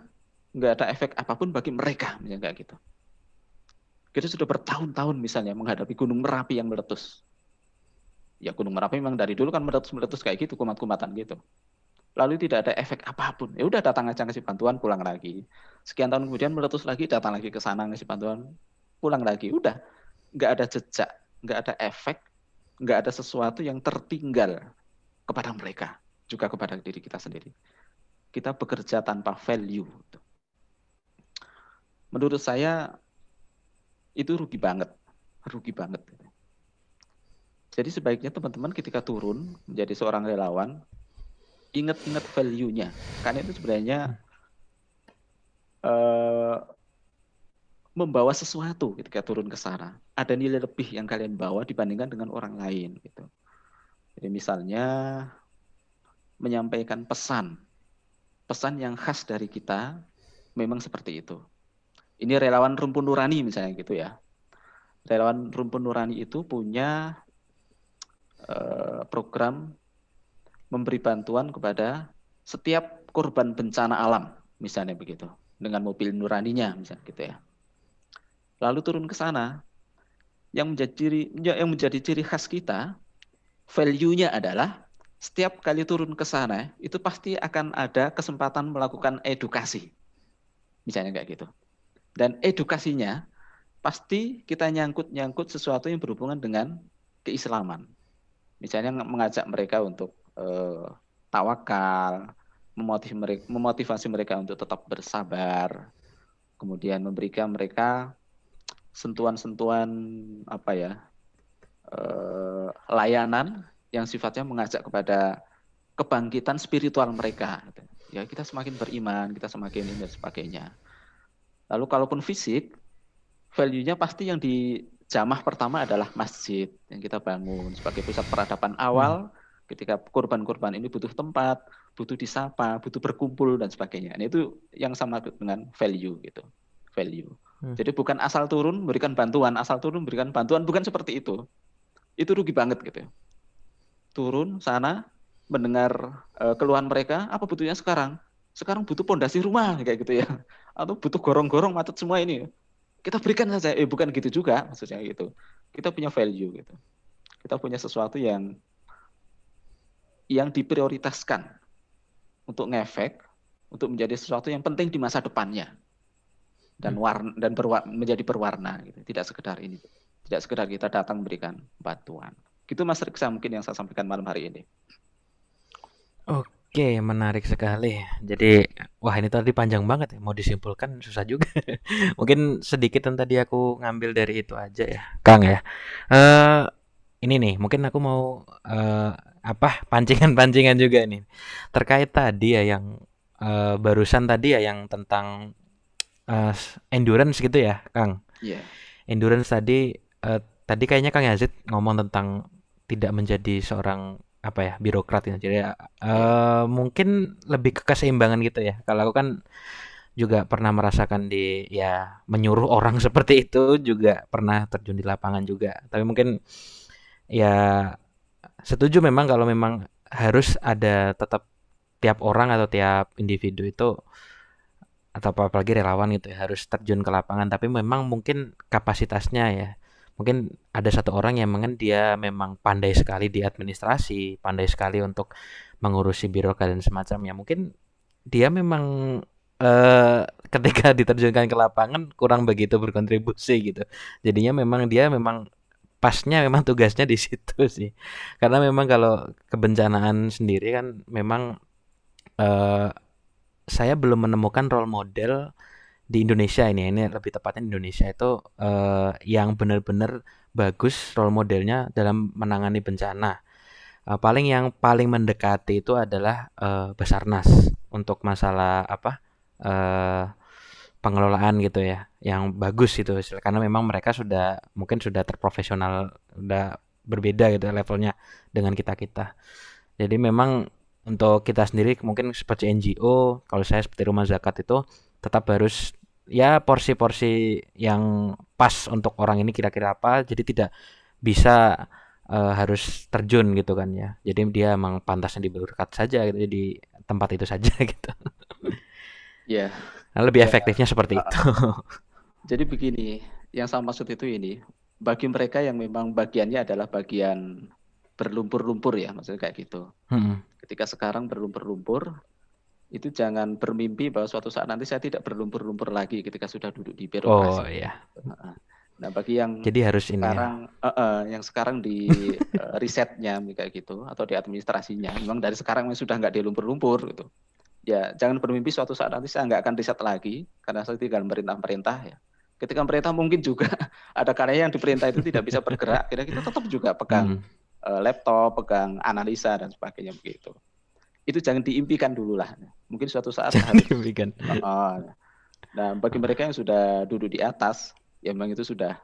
nggak ada efek apapun bagi mereka, misalnya kayak gitu. Kita sudah bertahun-tahun misalnya menghadapi Gunung Merapi yang meletus. Ya Gunung Merapi memang dari dulu kan meletus-meletus kayak gitu, kumat-kumatan gitu. Lalu tidak ada efek apapun. Ya udah datang aja ngasih bantuan, pulang lagi. Sekian tahun kemudian meletus lagi, datang lagi ke sana ngasih bantuan, pulang lagi. Udah, nggak ada jejak, nggak ada efek, nggak ada sesuatu yang tertinggal kepada mereka, juga kepada diri kita sendiri. Kita bekerja tanpa value. Menurut saya itu rugi banget. Jadi sebaiknya teman-teman ketika turun menjadi seorang relawan, ingat-ingat value-nya. Karena itu sebenarnya membawa sesuatu ketika turun ke sana. Ada nilai lebih yang kalian bawa dibandingkan dengan orang lain. Gitu. Jadi misalnya menyampaikan pesan yang khas dari kita memang seperti itu. Ini relawan Rumpun Nurani misalnya gitu ya. Relawan Rumpun Nurani itu punya program memberi bantuan kepada setiap korban bencana alam, misalnya begitu, dengan mobil nuraninya, misalnya gitu ya. Lalu turun ke sana, yang menjadi ciri khas kita, value-nya adalah setiap kali turun ke sana, itu pasti akan ada kesempatan melakukan edukasi, misalnya kayak gitu. Dan edukasinya pasti kita nyangkut sesuatu yang berhubungan dengan keislaman. Misalnya mengajak mereka untuk tawakal, memotivasi mereka untuk tetap bersabar, kemudian memberikan mereka sentuhan-sentuhan layanan yang sifatnya mengajak kepada kebangkitan spiritual mereka. Ya kita semakin beriman, kita semakin ini dan sebagainya. Lalu kalaupun fisik, value-nya pasti yang dijamah pertama adalah masjid yang kita bangun sebagai pusat peradaban awal. Ketika korban-korban ini butuh tempat, butuh disapa, butuh berkumpul dan sebagainya. Nah, itu yang sama dengan value gitu. Value. Jadi bukan asal turun memberikan bantuan, bukan seperti itu. Itu rugi banget gitu. Turun sana mendengar keluhan mereka, apa butuhnya sekarang? Sekarang butuh pondasi rumah kayak gitu ya. Atau butuh gorong-gorong macet semua ini. Kita berikan saja. Bukan gitu juga maksudnya gitu. Kita punya value gitu. Kita punya sesuatu yang diprioritaskan untuk ngefek, untuk menjadi sesuatu yang penting di masa depannya dan menjadi berwarna gitu. Tidak sekedar ini. Tidak sekedar kita datang memberikan bantuan. Gitu Mas Riksa mungkin yang saya sampaikan malam hari ini. Oke, menarik sekali. Jadi, wah ini tadi panjang banget ya, mau disimpulkan susah juga. Mungkin sedikit yang tadi aku ngambil dari itu aja ya, Kang ya. Eh ini nih, mungkin aku mau pancingan-pancingan juga nih. Terkait tadi ya yang barusan tadi ya yang tentang endurance gitu ya, Kang. Iya. Endurance tadi kayaknya Kang Yazid ngomong tentang tidak menjadi seorang birokrat ya. Jadi mungkin lebih ke keseimbangan gitu ya. Kalau aku kan juga pernah merasakan menyuruh orang seperti itu, juga pernah terjun di lapangan juga. Tapi mungkin ya setuju memang kalau memang harus ada tetap tiap orang atau tiap individu itu atau apalagi relawan gitu ya harus terjun ke lapangan, tapi memang mungkin kapasitasnya ya. Mungkin ada satu orang yang dia memang pandai sekali di administrasi, pandai sekali untuk mengurusi birokrat dan semacamnya. Mungkin dia memang ketika diterjunkan ke lapangan kurang begitu berkontribusi gitu. Jadinya memang dia pasnya memang tugasnya di situ sih. Karena memang kalau kebencanaan sendiri kan memang saya belum menemukan role model di Indonesia ini lebih tepatnya di Indonesia itu yang benar-benar bagus role modelnya dalam menangani bencana. Yang paling mendekati itu adalah Basarnas untuk masalah pengelolaan gitu ya, yang bagus itu karena memang mereka mungkin sudah terprofesional, udah berbeda gitu levelnya dengan kita. Jadi memang untuk kita sendiri mungkin seperti NGO, kalau saya seperti Rumah Zakat itu tetap harus ya porsi-porsi yang pas untuk orang ini kira-kira apa, jadi tidak bisa harus terjun gitu kan ya. Jadi dia emang pantasnya diberkat saja gitu di tempat itu saja gitu. Ya. Nah, lebih efektifnya seperti itu. Jadi begini, yang saya maksud itu ini, bagi mereka yang memang bagiannya adalah bagian berlumpur-lumpur ya, maksudnya kayak gitu. Ketika sekarang berlumpur-lumpur, itu jangan bermimpi bahwa suatu saat nanti saya tidak berlumpur-lumpur lagi ketika sudah duduk di birokrasi. Oh iya. Nah bagi yang jadi harus sekarang, yang sekarang di risetnya kayak gitu atau di administrasinya, memang dari sekarang sudah nggak di lumpur-lumpur gitu. Ya jangan bermimpi suatu saat nanti saya nggak akan riset lagi karena saya tinggal merintah ya. Ketika perintah mungkin juga ada karya yang diperintah itu tidak bisa bergerak, kita tetap juga pegang laptop, pegang analisa dan sebagainya begitu. Itu jangan diimpikan dulu lah. Mungkin suatu saat harus diimpikan. Nah bagi mereka yang sudah duduk di atas, ya memang itu sudah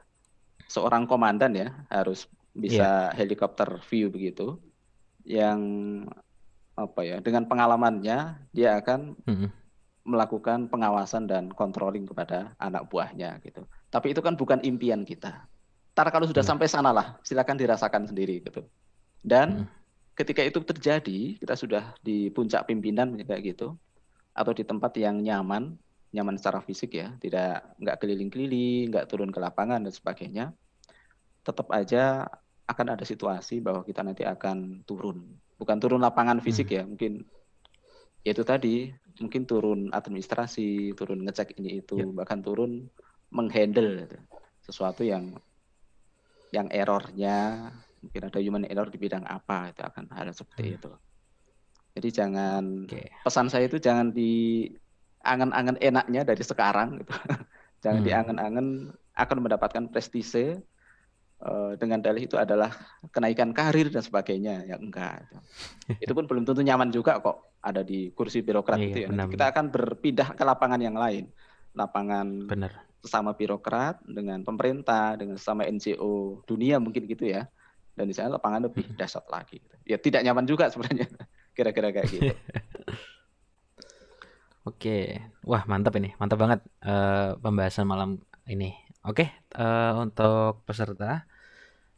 seorang komandan ya, harus bisa helikopter view begitu, yang dengan pengalamannya dia akan melakukan pengawasan dan controlling kepada anak buahnya gitu. Tapi itu kan bukan impian kita. Ntar kalau sudah sampai sana lah, silakan dirasakan sendiri gitu. Dan ketika itu terjadi, kita sudah di puncak pimpinan kayak gitu, atau di tempat yang nyaman secara fisik ya, nggak keliling-keliling, nggak turun ke lapangan dan sebagainya, tetap aja akan ada situasi bahwa kita nanti akan turun. Bukan turun lapangan fisik ya, mungkin ya itu tadi, mungkin turun administrasi, turun ngecek ini itu, bahkan turun menghandle sesuatu yang errornya, mungkin ada human error di bidang apa, itu akan hal seperti itu. Jadi pesan saya itu jangan di angan-angan enaknya dari sekarang gitu. Jangan diangan-angan akan mendapatkan prestise dengan dalih itu adalah kenaikan karir dan sebagainya, ya enggak. Itu pun belum tentu nyaman juga kok ada di kursi birokrat itu ya. Kita akan berpindah ke lapangan yang lain, lapangan sesama birokrat dengan pemerintah, dengan sesama NGO dunia mungkin gitu ya. Dan di sana lapangan lebih dahsyat lagi. Ya tidak nyaman juga sebenarnya, kira-kira kayak gitu. Oke, wah mantap banget pembahasan malam ini. Oke, untuk peserta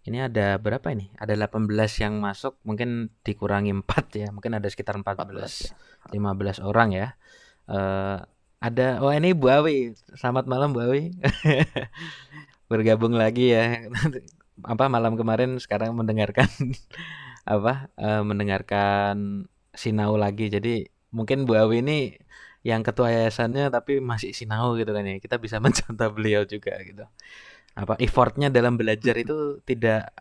ini ada berapa ini? Ada 18 yang masuk, mungkin dikurangi 4 ya. Mungkin ada sekitar 14 15 orang ya. Ada ini Bu Awi. Selamat malam Bu Awi. Bergabung lagi ya. Malam kemarin sekarang mendengarkan mendengarkan Sinau lagi. Jadi Mungkin Bu Awi ini yang ketua yayasannya tapi masih sinau gitu kan ya. Kita bisa mencontoh beliau juga gitu. Apa effortnya dalam belajar itu tidak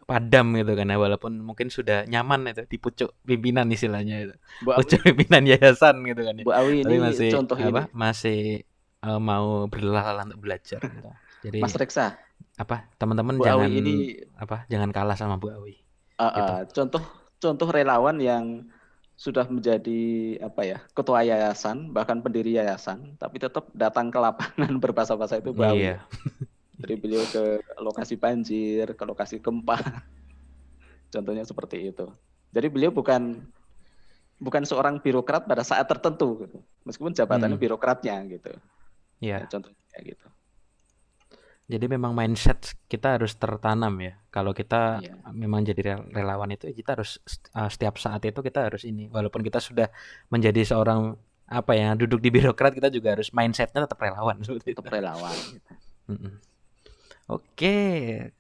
padam gitu kan ya, walaupun mungkin sudah nyaman itu di pucuk pimpinan istilahnya itu. Bu Pucuk Awi, pimpinan yayasan gitu kan ya. Bu Awi Tapi ini masih contoh ini, apa? Masih mau berlala untuk belajar gitu. Jadi Mas Reksa. apa? Teman-teman Bu jangan Awi ini apa? Jangan kalah sama Bu Awi gitu. contoh contoh relawan yang sudah menjadi apa ya ketua yayasan bahkan pendiri yayasan tapi tetap datang ke lapangan berbahasa-bahasa itu Bu Awi ya. Iya. Dari beliau ke lokasi banjir, ke lokasi gempa, contohnya seperti itu. Jadi beliau bukan seorang birokrat pada saat tertentu gitu. Meskipun jabatannya Hmm. birokratnya gitu. Ya, Iya. contohnya kayak gitu. Jadi memang mindset kita harus tertanam ya. Kalau kita Iya. memang jadi relawan itu, kita harus setiap saat itu kita harus ini. Walaupun kita sudah menjadi seorang apa ya duduk di birokrat, kita juga harus mindsetnya tetap relawan seperti itu. Tetap relawan gitu. Mm-mm. Oke,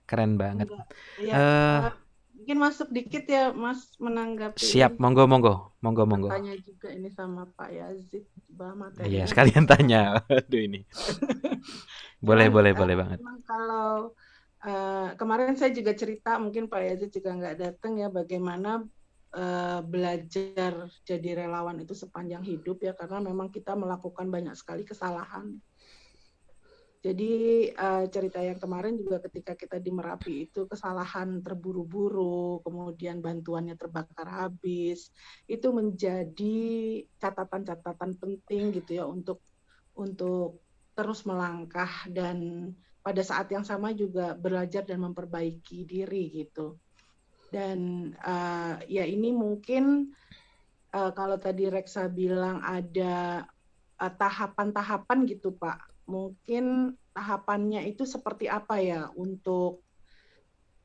keren banget. Enggak. Ya, Eh, mungkin masuk dikit ya Mas menanggapi siap, ini. monggo, monggo, monggo, monggo. Tanya juga ini sama Pak Yazid, bah Iya, materinya. sekalian tanya. Aduh ini. Boleh, Cuman, boleh banget. memang kalau kemarin saya juga cerita, mungkin Pak Yazid juga nggak datang ya, bagaimana belajar jadi relawan itu sepanjang hidup ya, karena memang kita melakukan banyak sekali kesalahan. Jadi cerita yang kemarin juga ketika kita di Merapi itu kesalahan terburu-buru, kemudian bantuannya terbakar habis, itu menjadi catatan-catatan penting gitu ya untuk terus melangkah dan pada saat yang sama juga belajar dan memperbaiki diri gitu. Dan ya ini mungkin kalau tadi Reksa bilang ada tahapan-tahapan gitu Pak. Mungkin tahapannya itu seperti apa ya untuk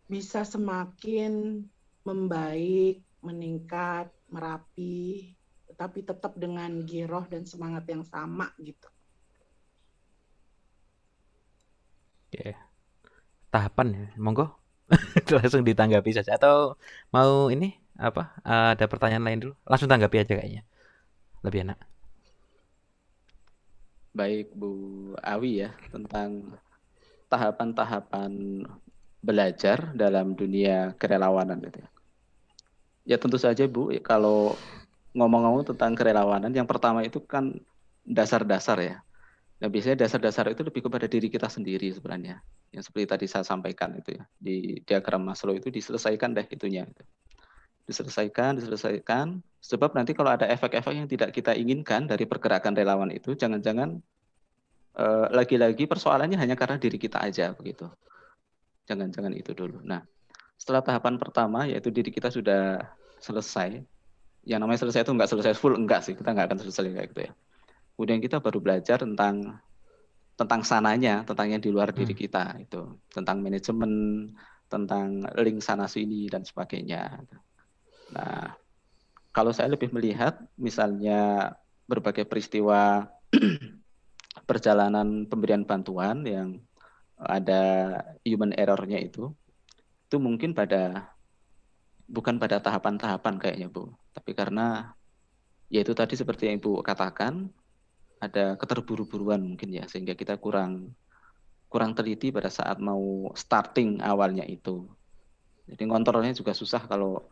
bisa semakin membaik, meningkat, merapi, tetapi tetap dengan giroh dan semangat yang sama gitu. Oke. Tahapan ya, monggo. Langsung ditanggapi saja atau mau ini apa? Ada pertanyaan lain dulu? Langsung tanggapi aja kayaknya. Lebih enak. Baik Bu Awi ya tentang tahapan-tahapan belajar dalam dunia kerelawanan gitu ya. Ya tentu saja Bu, kalau ngomong-ngomong tentang kerelawanan, yang pertama itu kan dasar-dasar ya. Nah biasanya dasar-dasar itu lebih kepada diri kita sendiri sebenarnya. Yang seperti tadi saya sampaikan itu ya. Di diagram Maslow itu diselesaikan deh itunya. Diselesaikan. Sebab nanti kalau ada efek-efek yang tidak kita inginkan dari pergerakan relawan itu, jangan-jangan lagi-lagi persoalannya hanya karena diri kita aja begitu. Jangan-jangan itu dulu. Nah, setelah tahapan pertama yaitu diri kita sudah selesai. Yang namanya selesai itu nggak selesai full, enggak sih, kita nggak akan selesai kayak gitu ya. Kemudian kita baru belajar tentang sananya, tentang yang di luar diri kita itu, tentang manajemen, tentang link sana sini dan sebagainya. Nah, kalau saya lebih melihat misalnya berbagai peristiwa perjalanan pemberian bantuan yang ada human error-nya itu mungkin bukan pada tahapan-tahapan kayaknya Bu, tapi karena yaitu tadi seperti yang Ibu katakan ada keterburu-buruan mungkin ya, sehingga kita kurang teliti pada saat mau starting awalnya itu. Jadi ngontrolnya juga susah kalau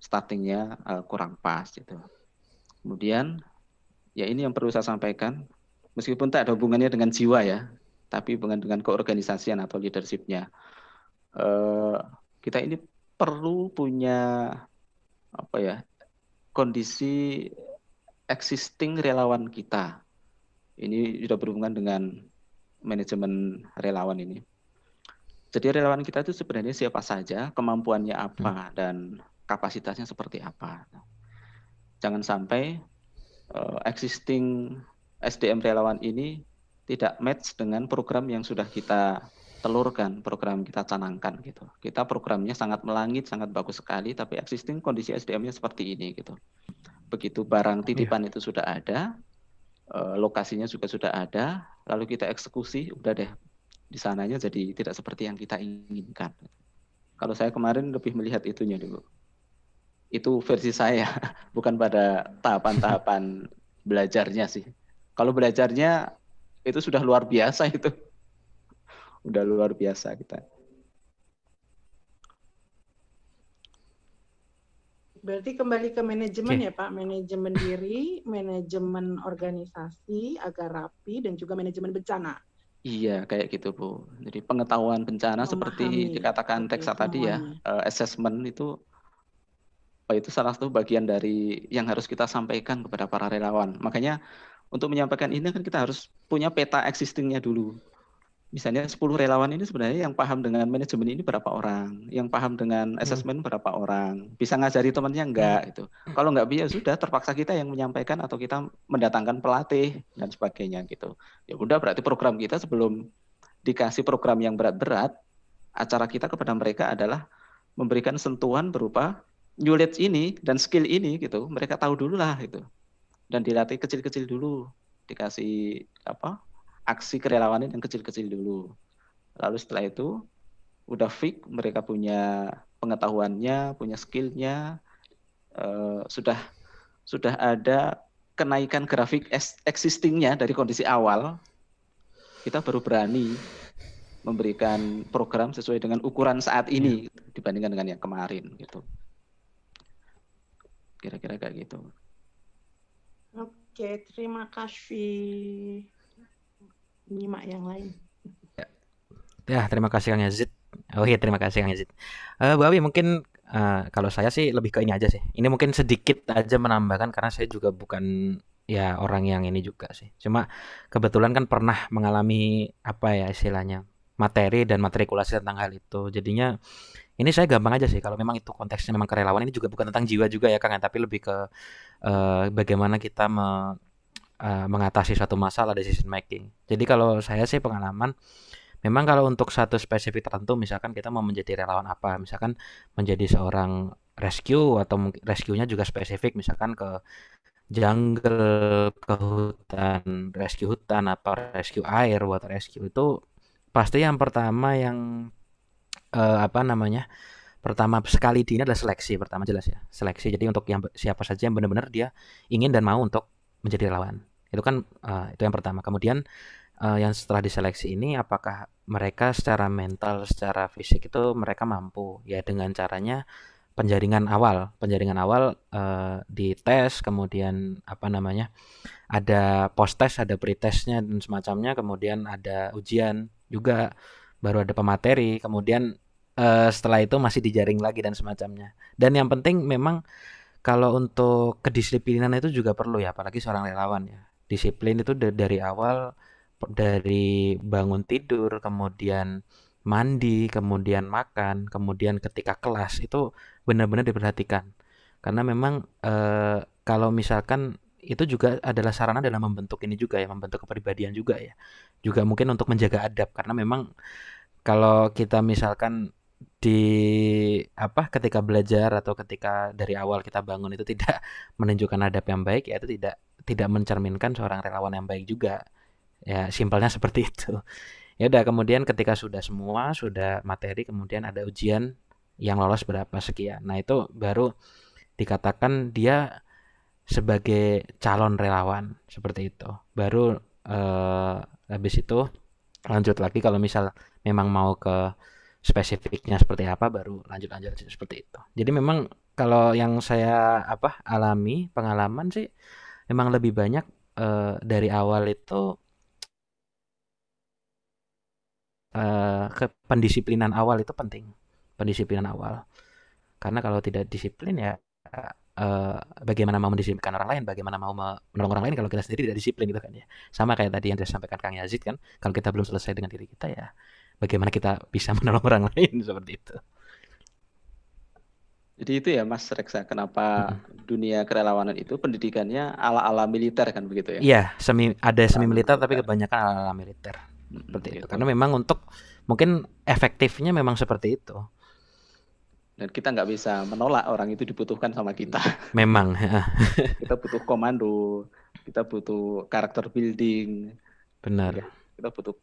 startingnya kurang pas gitu. Kemudian ya ini yang perlu saya sampaikan, meskipun tak ada hubungannya dengan jiwa ya, tapi hubungan dengan keorganisasian atau leadership-nya. Kita ini perlu punya apa ya, kondisi existing relawan kita. Ini sudah berhubungan dengan manajemen relawan ini. Jadi relawan kita itu sebenarnya siapa saja, kemampuannya apa, dan kapasitasnya seperti apa. Jangan sampai existing SDM relawan ini tidak match dengan program yang sudah kita telurkan, program kita canangkan gitu. Kita programnya sangat melangit, sangat bagus sekali, tapi existing kondisi SDM-nya seperti ini gitu. Begitu barang titipan itu sudah ada, lokasinya juga sudah ada, lalu kita eksekusi, udah deh di sananya jadi tidak seperti yang kita inginkan. Kalau saya kemarin lebih melihat itunya dulu. Itu versi saya, bukan pada tahapan-tahapan belajarnya sih. Kalau belajarnya itu sudah luar biasa itu. Udah luar biasa kita. Berarti kembali ke manajemen Oke. ya Pak, manajemen diri, manajemen organisasi agar rapi, dan juga manajemen bencana. Iya, kayak gitu Bu. Jadi pengetahuan bencana seperti Memahami dikatakan oke Teksa tadi ya, semuanya. assessment itu salah satu bagian dari yang harus kita sampaikan kepada para relawan. Makanya untuk menyampaikan ini kan kita harus punya peta existingnya dulu. Misalnya 10 relawan ini sebenarnya yang paham dengan manajemen ini berapa orang, yang paham dengan assessment berapa orang, bisa ngajari temannya enggak gitu. Kalau enggak bisa sudah terpaksa kita yang menyampaikan atau kita mendatangkan pelatih dan sebagainya gitu. Ya udah berarti program kita sebelum dikasih program yang berat-berat, acara kita kepada mereka adalah memberikan sentuhan berupa knowledge ini dan skill ini gitu. Mereka tahu dulu lah gitu. Dan dilatih kecil-kecil dulu, dikasih aksi kerelawanan yang kecil-kecil dulu. Lalu setelah itu udah fix, mereka punya pengetahuannya, punya skillnya, sudah ada kenaikan grafik existingnya dari kondisi awal, kita baru berani memberikan program sesuai dengan ukuran saat ini dibandingkan dengan yang kemarin gitu. Kira-kira kayak gitu. Oke, terima kasih. Nyimak yang lain. Ya, terima kasih Kang Yazid. Oh iya, terima kasih Kang Yazid. Bu Awi, mungkin kalau saya sih lebih ke ini aja sih. Ini mungkin sedikit aja menambahkan karena saya juga bukan ya orang yang ini juga sih. Cuma kebetulan kan pernah mengalami apa ya istilahnya materi dan matrikulasi tentang hal itu. Jadinya ini saya gampang aja sih kalau memang itu konteksnya memang kerelawan, ini juga bukan tentang jiwa juga ya Kang, tapi lebih ke bagaimana kita mengatasi suatu masalah decision making. Jadi kalau saya sih pengalaman, memang kalau untuk satu spesifik tertentu, misalkan kita mau menjadi relawan apa, misalkan menjadi seorang rescue atau mungkin rescue-nya juga spesifik, misalkan ke jungle, ke hutan, rescue hutan, atau rescue air, water rescue, itu pasti yang pertama yang pertama sekali di ini adalah seleksi. Pertama jelas ya, seleksi. Jadi untuk yang siapa saja yang benar-benar dia ingin dan mau untuk menjadi relawan, itu kan itu yang pertama. Kemudian yang setelah diseleksi ini apakah mereka secara mental, secara fisik itu mereka mampu ya, dengan caranya penjaringan awal dites, kemudian ada post test, ada pre-testnya dan semacamnya, kemudian ada ujian juga, baru ada pemateri, kemudian setelah itu masih dijaring lagi dan semacamnya. Dan yang penting memang kalau untuk kedisiplinan itu juga perlu ya, apalagi seorang relawan ya. Disiplin itu dari awal, dari bangun tidur, kemudian mandi, kemudian makan, kemudian ketika kelas itu benar-benar diperhatikan. Karena memang kalau misalkan itu juga adalah sarana dalam membentuk ini juga ya, membentuk kepribadian juga ya. Juga mungkin untuk menjaga adab, karena memang kalau kita misalkan ketika belajar atau ketika dari awal kita bangun itu tidak menunjukkan adab yang baik, ya itu tidak mencerminkan seorang relawan yang baik juga. Ya, simpelnya seperti itu. Ya udah, kemudian ketika sudah materi, kemudian ada ujian, yang lolos berapa sekian. Nah, itu baru dikatakan dia sebagai calon relawan, seperti itu. Baru habis itu lanjut lagi, kalau misal memang mau ke spesifiknya seperti apa, baru lanjut seperti itu. Jadi memang kalau yang saya alami pengalaman sih, memang lebih banyak dari awal itu pendisiplinan awal itu penting. Pendisiplinan awal. Karena kalau tidak disiplin ya bagaimana mau mendisiplinkan orang lain, bagaimana mau menolong orang lain kalau kita sendiri tidak disiplin gitu kan ya. Sama kayak tadi yang disampaikan Kang Yazid kan, kalau kita belum selesai dengan diri kita ya bagaimana kita bisa menolong orang lain, seperti itu. Jadi itu ya Mas Reksa, kenapa dunia kerelawanan itu pendidikannya ala-ala militer kan begitu ya? Iya, ada semi militer tapi kebanyakan ala-ala militer. Seperti itu. Karena memang untuk mungkin efektifnya memang seperti itu. Dan kita nggak bisa menolak orang itu dibutuhkan sama kita. Memang. Kita butuh komando, kita butuh karakter building. Benar. Kita butuh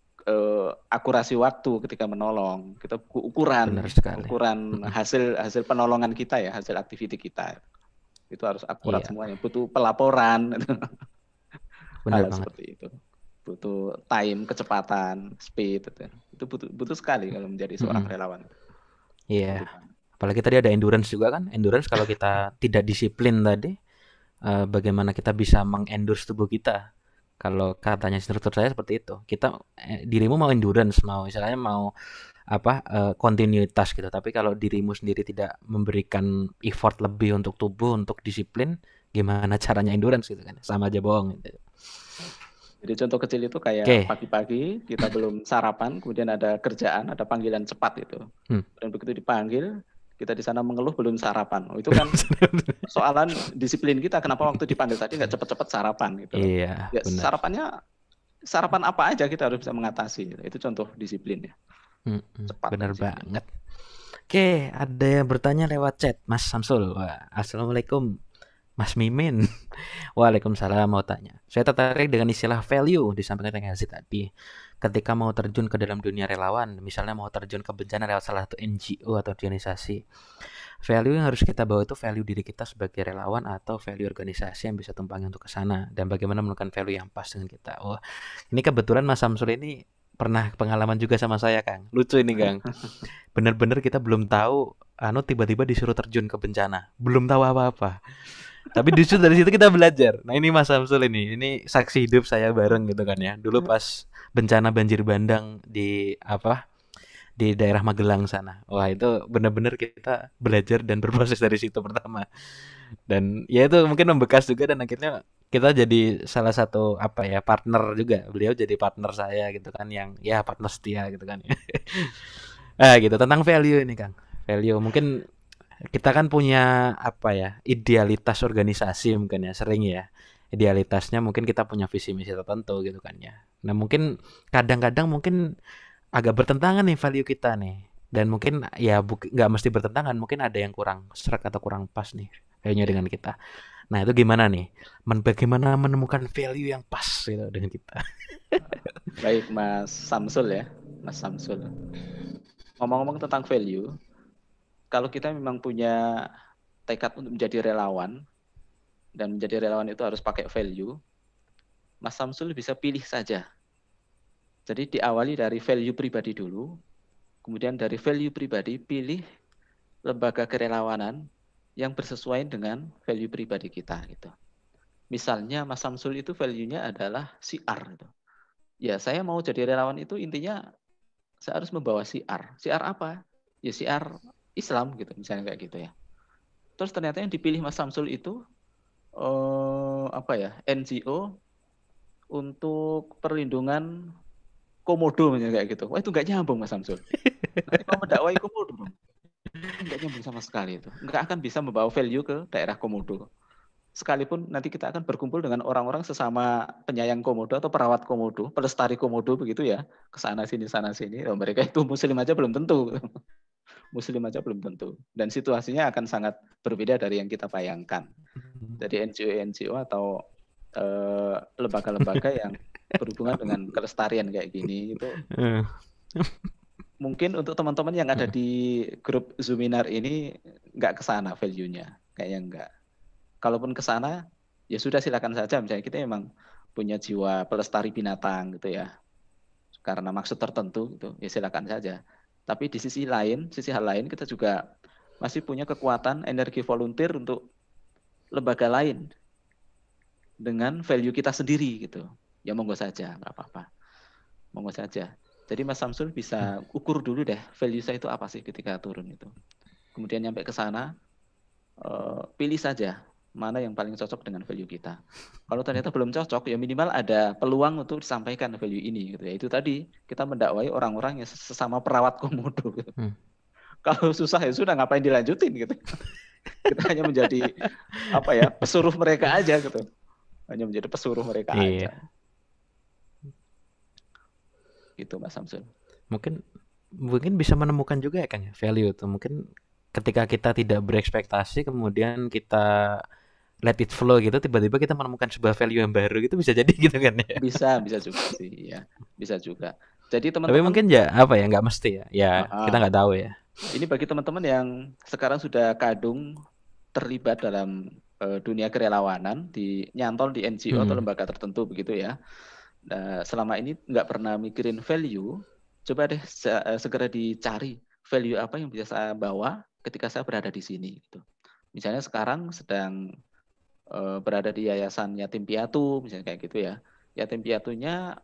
akurasi waktu ketika menolong. Kita Benar sekali. ukuran hasil penolongan kita ya, hasil aktiviti kita. Itu harus akurat Iya, semuanya. Butuh pelaporan, benar hal banget. seperti itu. Butuh time, kecepatan, speed. Itu butuh sekali kalau menjadi seorang Mm-mm. relawan. Iya, Butuh banget. apalagi tadi ada endurance juga kan. Endurance kalau kita tidak disiplin tadi, bagaimana kita bisa mengendurance tubuh kita? Kalau katanya instruktur saya seperti itu, dirimu mau endurance, mau misalnya mau kontinuitas gitu. Tapi kalau dirimu sendiri tidak memberikan effort lebih untuk tubuh, untuk disiplin, gimana caranya endurance gitu kan? Sama aja bohong gitu. Jadi contoh kecil itu kayak Oke. pagi-pagi kita belum sarapan, kemudian ada kerjaan, ada panggilan cepat itu. Dan begitu dipanggil, kita di sana mengeluh belum sarapan. Oh, itu kan soalan disiplin kita. Kenapa waktu dipanggil tadi nggak cepat-cepat sarapan gitu loh. Iya, Ya, benar. sarapan apa aja kita harus bisa mengatasi. Itu contoh disiplin ya. Cepat Benar dan disiplin. banget. Oke, ada yang bertanya lewat chat, Mas Samsul. Wah, Assalamualaikum, Mas Mimin. Waalaikumsalam, mau tanya. Saya tertarik dengan istilah value disampaikan dengan Yazid tadi. Ketika mau terjun ke dalam dunia relawan, misalnya mau terjun ke bencana lewat salah satu NGO atau organisasi, value yang harus kita bawa itu value diri kita sebagai relawan atau value organisasi yang bisa tumpangi untuk ke sana, dan bagaimana menemukan value yang pas dengan kita. Wah, ini kebetulan Mas Samsul ini pernah pengalaman juga sama saya, Kang. Lucu ini, Kang. Bener-bener kita belum tahu, tiba-tiba disuruh terjun ke bencana, belum tahu apa-apa. Tapi justru dari situ kita belajar. Nah, ini Mas Samsul ini saksi hidup saya bareng gitu kan ya. Dulu pas bencana banjir bandang di daerah Magelang sana. Wah, itu benar-benar kita belajar dan berproses dari situ pertama. Dan ya itu mungkin membekas juga, dan akhirnya kita jadi salah satu partner juga. Beliau jadi partner saya gitu kan, yang ya partner setia gitu kan. Gitu tentang value ini, Kang. Value mungkin kita kan punya idealitas organisasi mungkin ya, sering ya. Idealitasnya mungkin kita punya visi misi tertentu gitu kan ya. Nah, mungkin kadang-kadang mungkin agak bertentangan nih value kita nih. Dan mungkin ya nggak mesti bertentangan, mungkin ada yang kurang serak atau kurang pas nih value dengan kita. Nah, itu gimana nih? Bagaimana menemukan value yang pas gitu dengan kita? Baik, Mas Samsul ya. Mas Samsul. Ngomong-ngomong tentang value, kalau kita memang punya tekad untuk menjadi relawan, dan menjadi relawan itu harus pakai value, Mas Samsul bisa pilih saja. Jadi diawali dari value pribadi dulu, kemudian dari value pribadi pilih lembaga kerelawanan yang bersesuaian dengan value pribadi kita gitu. Misalnya Mas Samsul itu value-nya adalah siar gitu. Ya, saya mau jadi relawan itu intinya saya harus membawa siar. Siar apa? Ya siar Islam gitu, misalnya kayak gitu ya. Terus ternyata yang dipilih Mas Samsul itu NGO untuk perlindungan komodo misalnya kayak gitu. Wah, itu nggak nyambung Mas Samsul. Nanti mau mendakwai komodo dong. Nggak nyambung sama sekali itu. Nggak akan bisa membawa value ke daerah komodo. Sekalipun nanti kita akan berkumpul dengan orang-orang sesama penyayang komodo atau perawat komodo, pelestari komodo begitu ya, ke sana sini. Oh, mereka itu muslim aja belum tentu. Muslim aja belum tentu. Dan situasinya akan sangat berbeda dari yang kita bayangkan. Jadi NGO atau lembaga-lembaga yang berhubungan dengan kelestarian kayak gini itu mungkin untuk teman-teman yang ada di grup Zoominar ini nggak kesana value-nya, kayaknya nggak. Kalaupun kesana ya sudah, silakan saja. Misalnya kita memang punya jiwa pelestari binatang gitu ya, karena maksud tertentu gitu, ya silakan saja. Tapi di sisi hal lain kita juga masih punya kekuatan energi volunteer untuk lembaga lain dengan value kita sendiri gitu. Ya monggo saja, nggak apa-apa. Monggo saja. Jadi Mas Samsul bisa ukur dulu deh value saya itu apa sih ketika turun itu. Kemudian nyampe ke sana, pilih saja mana yang paling cocok dengan value kita. Kalau ternyata belum cocok, ya minimal ada peluang untuk disampaikan value ini gitu ya. Itu tadi kita mendakwai orang-orang yang sesama perawat komodo gitu. Kalau susah ya sudah, ngapain dilanjutin gitu. Kita hanya menjadi pesuruh mereka aja gitu. Hanya menjadi pesuruh mereka aja. Gitu Mas Samsul. Mungkin bisa menemukan juga ya Kang value itu. Mungkin ketika kita tidak berekspektasi, kemudian kita let it flow gitu, tiba-tiba kita menemukan sebuah value yang baru gitu, bisa jadi gitu kan ya. Bisa juga sih ya. Bisa juga. Jadi Tapi teman-teman, mungkin ya apa ya, nggak mesti ya. Ya kita ah, nggak tahu ya. ini bagi teman-teman yang sekarang sudah kadung terlibat dalam dunia kerelawanan, nyantol di NGO atau Hmm. lembaga tertentu begitu ya. Nah, selama ini nggak pernah mikirin value, coba deh segera dicari value apa yang bisa saya bawa ketika saya berada di sini. Gitu. Misalnya sekarang sedang berada di yayasan yatim piatu, misalnya kayak gitu ya. Yatim piatunya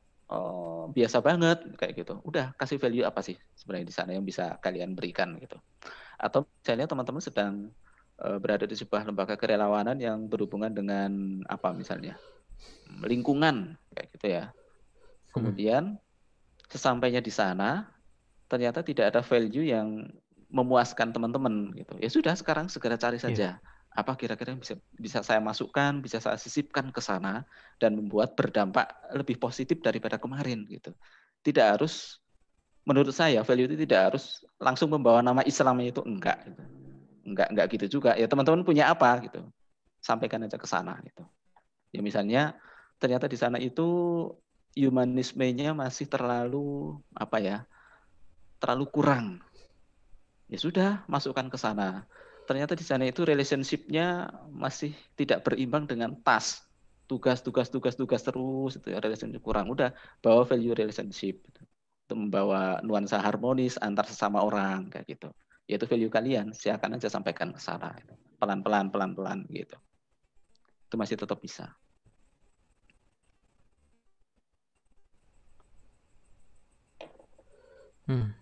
biasa banget kayak gitu. Udah kasih value apa sih sebenarnya di sana yang bisa kalian berikan gitu. Atau misalnya teman-teman sedang berada di sebuah lembaga kerelawanan yang berhubungan dengan apa misalnya lingkungan kayak gitu ya. Kemudian sesampainya di sana ternyata tidak ada value yang memuaskan teman-teman gitu. Ya sudah sekarang segera cari Iya. saja apa kira-kira yang bisa saya masukkan, bisa saya sisipkan ke sana dan membuat berdampak lebih positif daripada kemarin gitu. Tidak harus menurut saya value itu tidak harus langsung membawa nama Islamnya itu enggak gitu. Enggak gitu juga. Ya teman-teman punya apa gitu. Sampaikan aja ke sana gitu. Ya misalnya ternyata di sana itu humanismenya masih terlalu apa ya? Terlalu kurang. Ya sudah, masukkan ke sana. Ternyata di sana itu relationship-nya masih tidak berimbang dengan task. Tugas terus itu ya, relationship kurang. Udah bawa value relationship gitu. Untuk membawa nuansa harmonis antar sesama orang kayak gitu. Yaitu value kalian, silakan aja sampaikan ke sana gitu. Pelan-pelan gitu. Itu masih tetap bisa.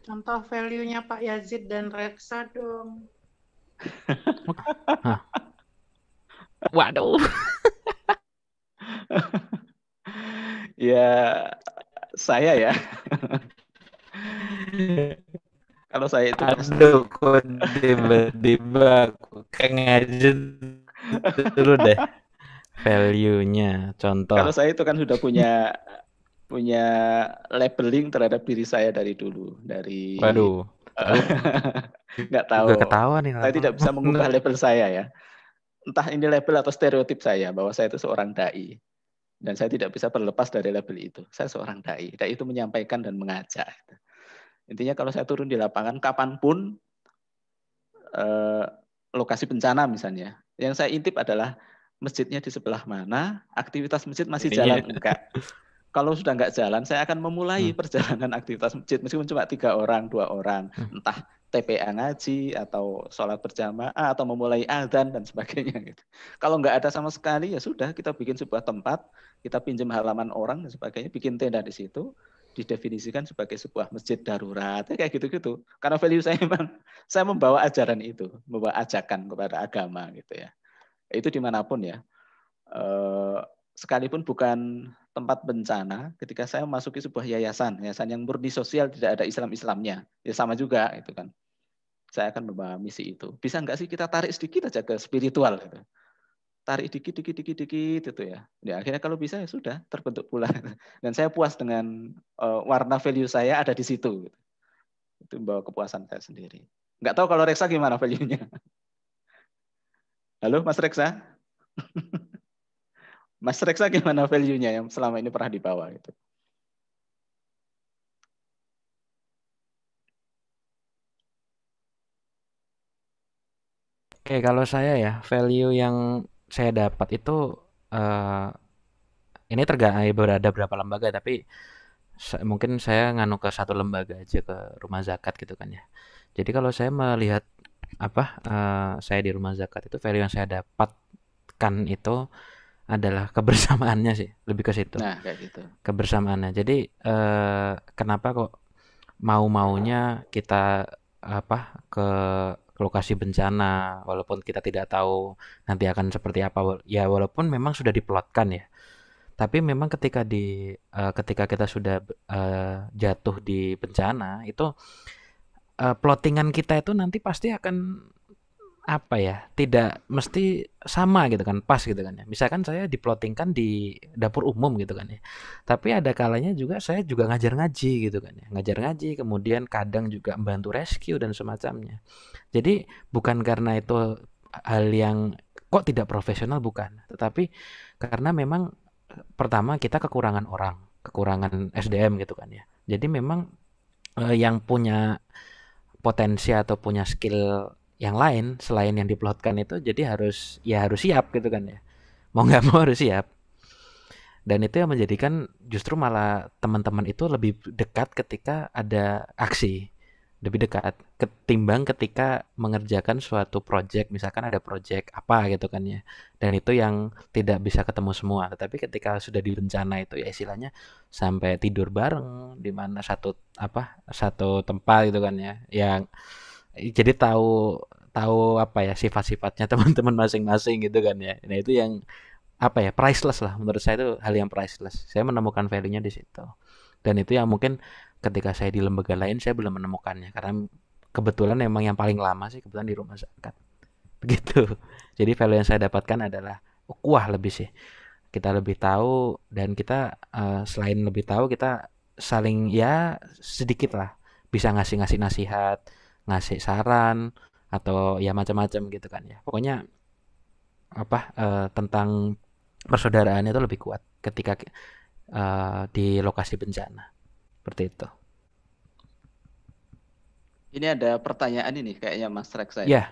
Contoh value-nya Pak Yazid dan Reksa dong. Hah. Waduh. Ya, saya ya. Kalau saya itu pasti. Aduh, kok tiba-tiba aku ngajet dulu deh. Value-nya, contoh. Kalau saya itu kan sudah punya labeling terhadap diri saya dari dulu, dari Waduh, nggak tahu. juga ketawa nih. Saya tidak bisa mengubah label saya ya. Entah ini label atau stereotip saya bahwa saya itu seorang dai. Dan saya tidak bisa berlepas dari label itu. Saya seorang dai. Dai itu menyampaikan dan mengajak. Intinya kalau saya turun di lapangan kapanpun lokasi bencana misalnya, yang saya intip adalah masjidnya di sebelah mana, aktivitas masjid masih jalan enggak. Kalau sudah nggak jalan, saya akan memulai perjalanan aktivitas masjid meskipun cuma 3 orang, 2 orang, entah TPA ngaji atau sholat berjamaah atau memulai adzan dan sebagainya. Gitu. Kalau nggak ada sama sekali ya sudah kita bikin sebuah tempat, kita pinjam halaman orang dan sebagainya, bikin tenda di situ, didefinisikan sebagai sebuah masjid darurat, kayak gitu-gitu. Karena value saya memang saya membawa ajaran itu, membawa ajakan kepada agama gitu ya. Itu dimanapun ya. Sekalipun bukan tempat bencana, ketika saya memasuki sebuah yayasan yang murni sosial tidak ada Islamnya, ya sama juga itu kan. Saya akan membawa misi itu. Bisa nggak sih kita tarik sedikit aja ke spiritual gitu. Tarik dikit itu ya. Ya akhirnya kalau bisa ya sudah terbentuk pula. Dan saya puas dengan warna value saya ada di situ. Gitu. Itu membawa kepuasan saya sendiri. Nggak tahu kalau Reksa gimana value-nya. Halo Mas Reksa? Mas Reksa gimana value-nya yang selama ini pernah dibawa gitu? Oke, kalau saya ya, value yang saya dapat itu ini tergantung berada berapa lembaga, tapi mungkin saya nganu ke satu lembaga aja, ke rumah zakat gitu kan ya. Jadi kalau saya melihat apa saya di rumah zakat itu, value yang saya dapatkan itu adalah kebersamaannya sih, lebih ke situ. Nah, kayak gitu. Kebersamaannya. Jadi kenapa kok mau-maunya kita ke lokasi bencana walaupun kita tidak tahu nanti akan seperti apa ya, walaupun memang sudah diplotkan ya, tapi memang ketika kita sudah jatuh di bencana itu, plottingan kita itu nanti pasti akan apa ya, tidak mesti sama gitu kan, pas gitu kan ya. Misalkan saya diplottingkan di dapur umum gitu kan ya, tapi ada kalanya juga saya juga ngajar ngaji gitu kan ya, ngajar ngaji, kemudian kadang juga membantu rescue dan semacamnya. Jadi bukan karena itu hal yang kok tidak profesional, bukan, tetapi karena memang pertama kita kekurangan orang, kekurangan SDM gitu kan ya. Jadi memang yang punya potensi atau punya skill yang lain selain yang diplotkan itu jadi harus siap gitu kan ya. Mau nggak mau harus siap. Dan itu yang menjadikan justru malah teman-teman itu lebih dekat ketika ada aksi. Lebih dekat ketimbang ketika mengerjakan suatu project, misalkan ada project apa gitu kan ya. Dan itu yang tidak bisa ketemu semua. Tetapi ketika sudah direncana itu ya istilahnya sampai tidur bareng di mana satu tempat gitu kan ya. Yang jadi tahu tahu apa ya sifat-sifatnya teman-teman masing-masing gitu kan ya. Nah, itu yang apa ya priceless lah menurut saya itu hal yang priceless. Saya menemukan value-nya di situ. Dan itu yang mungkin ketika saya di lembaga lain saya belum menemukannya karena kebetulan memang yang paling lama sih kebetulan di rumah zakat. Begitu. Jadi value yang saya dapatkan adalah ukuah lebih sih. Kita lebih tahu dan kita selain lebih tahu kita saling ya sedikit lah bisa ngasih-ngasih nasihat, ngasih saran atau ya macam-macam gitu kan ya. Pokoknya tentang persaudaraan itu lebih kuat ketika di lokasi bencana. Seperti itu. Ini ada pertanyaan ini kayaknya Mas Rex saya. Ya,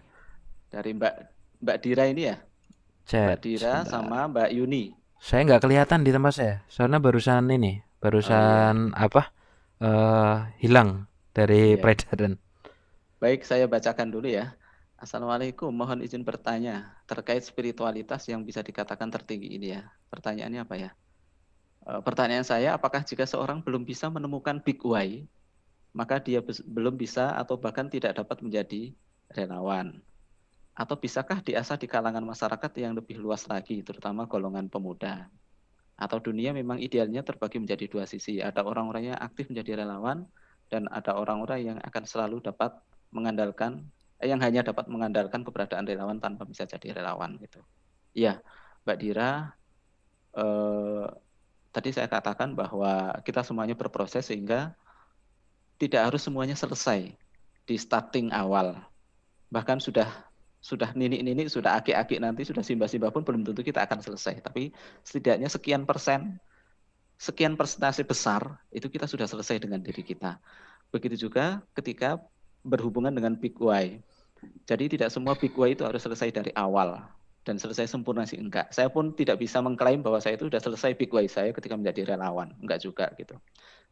Dari Mbak Dira ini ya. Mbak chat Dira sebentar. sama Mbak Yuni. Saya nggak kelihatan di tempat saya. Soalnya barusan Oh iya. hilang dari Iya. peredaran. Baik, saya bacakan dulu ya. Assalamualaikum, mohon izin bertanya terkait spiritualitas yang bisa dikatakan tertinggi ini ya. Pertanyaannya apa ya? Pertanyaan saya, apakah jika seorang belum bisa menemukan big why, maka dia belum bisa atau bahkan tidak dapat menjadi relawan? Atau bisakah diasah di kalangan masyarakat yang lebih luas lagi, terutama golongan pemuda? Atau dunia memang idealnya terbagi menjadi dua sisi. Ada orang-orang yang aktif menjadi relawan, dan ada orang-orang yang akan selalu dapat mengandalkan, yang hanya dapat mengandalkan keberadaan relawan tanpa bisa jadi relawan gitu. Iya, Mbak Dira, tadi saya katakan bahwa kita semuanya berproses sehingga tidak harus semuanya selesai di starting awal. Bahkan sudah ninik-ninik, sudah aki-aki nanti, sudah simbah-simbah pun belum tentu kita akan selesai. Tapi setidaknya sekian persentase besar itu kita sudah selesai dengan diri kita. Begitu juga ketika berhubungan dengan big why. Jadi tidak semua big why itu harus selesai dari awal dan selesai sempurna sih enggak. Saya pun tidak bisa mengklaim bahwa saya itu sudah selesai big why saya ketika menjadi relawan, enggak juga gitu.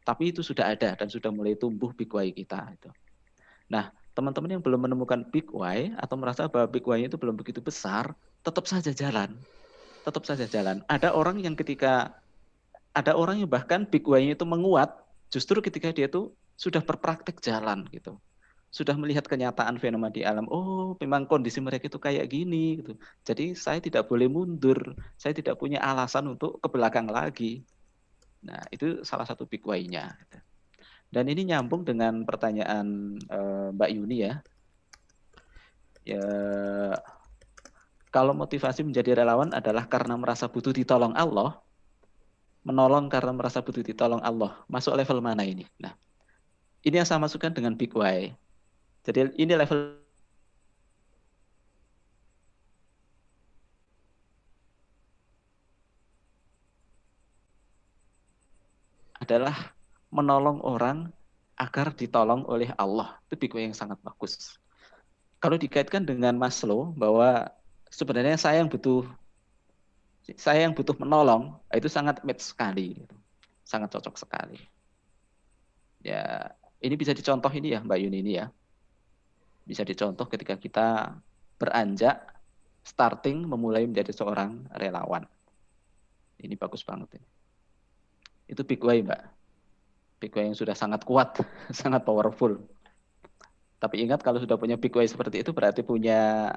Tapi itu sudah ada dan sudah mulai tumbuh big why kita itu. Nah, teman-teman yang belum menemukan big why atau merasa bahwa big why itu belum begitu besar, tetap saja jalan. Tetap saja jalan. Ada orang yang bahkan big why-nya itu menguat justru ketika dia itu sudah berpraktek jalan gitu. Sudah melihat kenyataan fenomena di alam. Oh, memang kondisi mereka itu kayak gini gitu. Jadi saya tidak boleh mundur. Saya tidak punya alasan untuk ke belakang lagi. Nah, itu salah satu big why-nya. Dan ini nyambung dengan pertanyaan Mbak Yuni ya. Ya, kalau motivasi menjadi relawan adalah karena merasa butuh ditolong Allah, menolong karena merasa butuh ditolong Allah, masuk level mana ini? Nah, ini yang saya masukkan dengan big why. Jadi ini level adalah menolong orang agar ditolong oleh Allah. Itu big why yang sangat bagus. Kalau dikaitkan dengan Maslow bahwa sebenarnya saya yang butuh menolong, itu sangat match sekali, sangat cocok sekali. Ya, ini bisa dicontoh ini ya Mbak Yuni ini ya. Bisa dicontoh ketika kita beranjak starting memulai menjadi seorang relawan. Ini bagus banget ini. Itu big why Mbak. Big why yang sudah sangat kuat, sangat powerful. Tapi ingat kalau sudah punya big why seperti itu berarti punya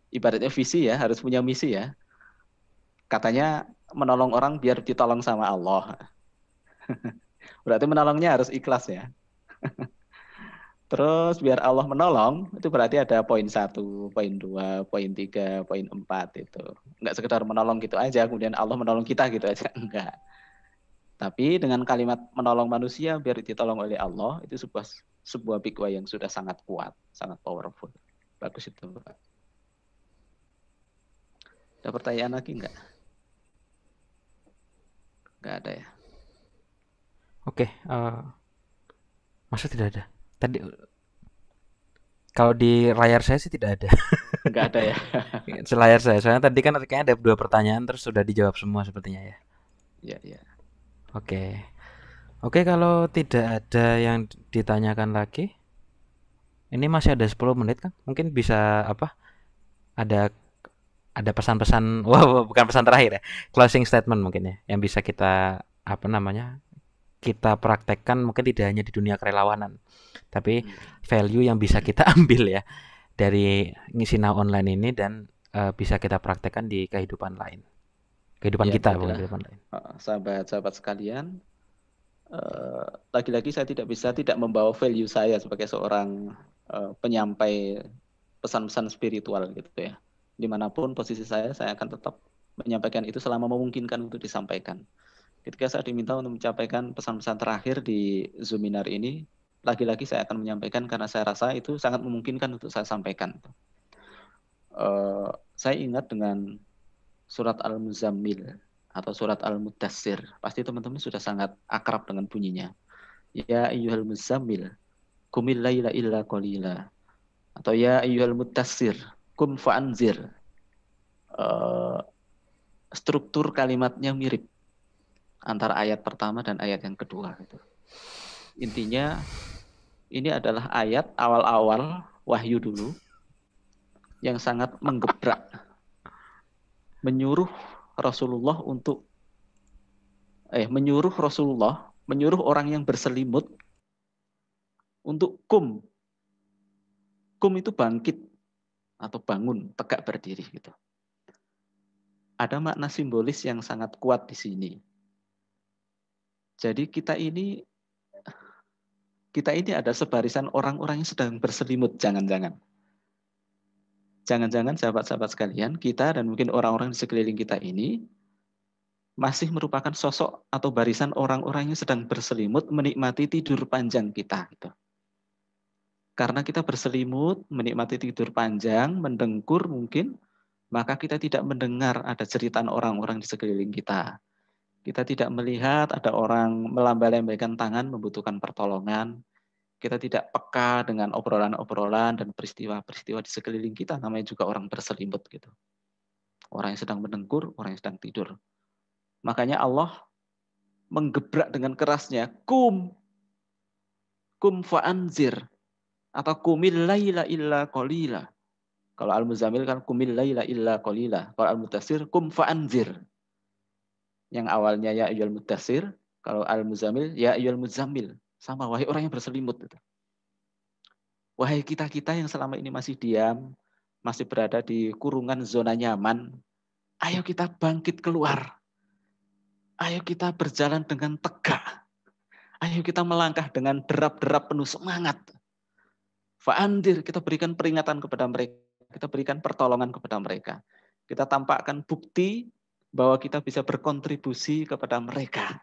ibaratnya visi ya, harus punya misi ya. Katanya menolong orang biar ditolong sama Allah. Berarti menolongnya harus ikhlas ya. Terus biar Allah menolong, itu berarti ada poin 1, poin 2, poin 3, poin 4 itu. Enggak sekedar menolong gitu aja, kemudian Allah menolong kita gitu aja. Enggak. Tapi dengan kalimat menolong manusia biar ditolong oleh Allah, itu sebuah big why yang sudah sangat kuat, sangat powerful. Bagus itu. Ada pertanyaan lagi enggak? Enggak ada ya. Oke, Masa tidak ada? Tadi kalau di layar saya sih tidak ada. Nggak ada ya? Selayar saya. Soalnya tadi kan kayaknya ada 2 pertanyaan terus sudah dijawab semua sepertinya ya. Ya, ya. Oke. Oke, kalau tidak ada yang ditanyakan lagi, ini masih ada 10 menit kan? Mungkin bisa apa? Ada pesan-pesan, wah bukan pesan terakhir ya, closing statement mungkin ya, yang bisa kita apa namanya, kita praktekkan mungkin tidak hanya di dunia kerelawanan, tapi value yang bisa kita ambil ya dari ngisi now online ini dan bisa kita praktekkan di kehidupan lain, kehidupan Ya, kita bukan baiklah. kehidupan lain. Sahabat-sahabat sekalian, lagi-lagi saya tidak membawa value saya sebagai seorang penyampai pesan-pesan spiritual gitu ya. Dimanapun posisi saya akan tetap menyampaikan itu selama memungkinkan untuk disampaikan. Ketika saya diminta untuk menyampaikan pesan-pesan terakhir di Zoominar ini, lagi-lagi saya akan menyampaikan karena saya rasa itu sangat memungkinkan untuk saya sampaikan. Saya ingat dengan surat Al-Muzammil atau surat Al-Mudassir. Pasti teman-teman sudah sangat akrab dengan bunyinya. Ya ayyuhal muzammil, qumil laila illa qalila. Atau ya ayyuhal mudassir, qum fa'anzir. Struktur kalimatnya mirip antara ayat pertama dan ayat yang kedua. Intinya ini adalah ayat awal-awal wahyu dulu yang sangat menggebrak, menyuruh Rasulullah menyuruh orang yang berselimut untuk kum itu bangkit atau bangun, tegak berdiri gitu. Ada makna simbolis yang sangat kuat di sini. Jadi kita ini ada sebarisan orang-orang yang sedang berselimut, jangan-jangan sahabat-sahabat sekalian, kita dan mungkin orang-orang di sekeliling kita ini masih merupakan sosok atau barisan orang-orang yang sedang berselimut menikmati tidur panjang kita. Gitu. Karena kita berselimut, menikmati tidur panjang, mendengkur mungkin, maka kita tidak mendengar ada jeritan orang-orang di sekeliling kita. Kita tidak melihat ada orang melambai-lambaikan tangan membutuhkan pertolongan. Kita tidak peka dengan obrolan-obrolan dan peristiwa-peristiwa di sekeliling kita, namanya juga orang berselimut gitu. Orang yang sedang mendengkur, orang yang sedang tidur. Makanya Allah menggebrak dengan kerasnya, kum fa'anzir, atau kumil laila illa qalila. Kalau Al-Muzammil kan kumil laila illa qalila. Kalau Al-Mudassir kum fa'anzir. Yang awalnya ya ayyuhal mudassir, kalau Al-Muzammil ya ayyuhal muzammil. Sama, wahai orang yang berselimut. Wahai kita-kita yang selama ini masih diam, masih berada di kurungan zona nyaman, ayo kita bangkit keluar. Ayo kita berjalan dengan tegak. Ayo kita melangkah dengan derap-derap penuh semangat. Fa'andir, kita berikan peringatan kepada mereka. Kita berikan pertolongan kepada mereka. Kita tampakkan bukti bahwa kita bisa berkontribusi kepada mereka.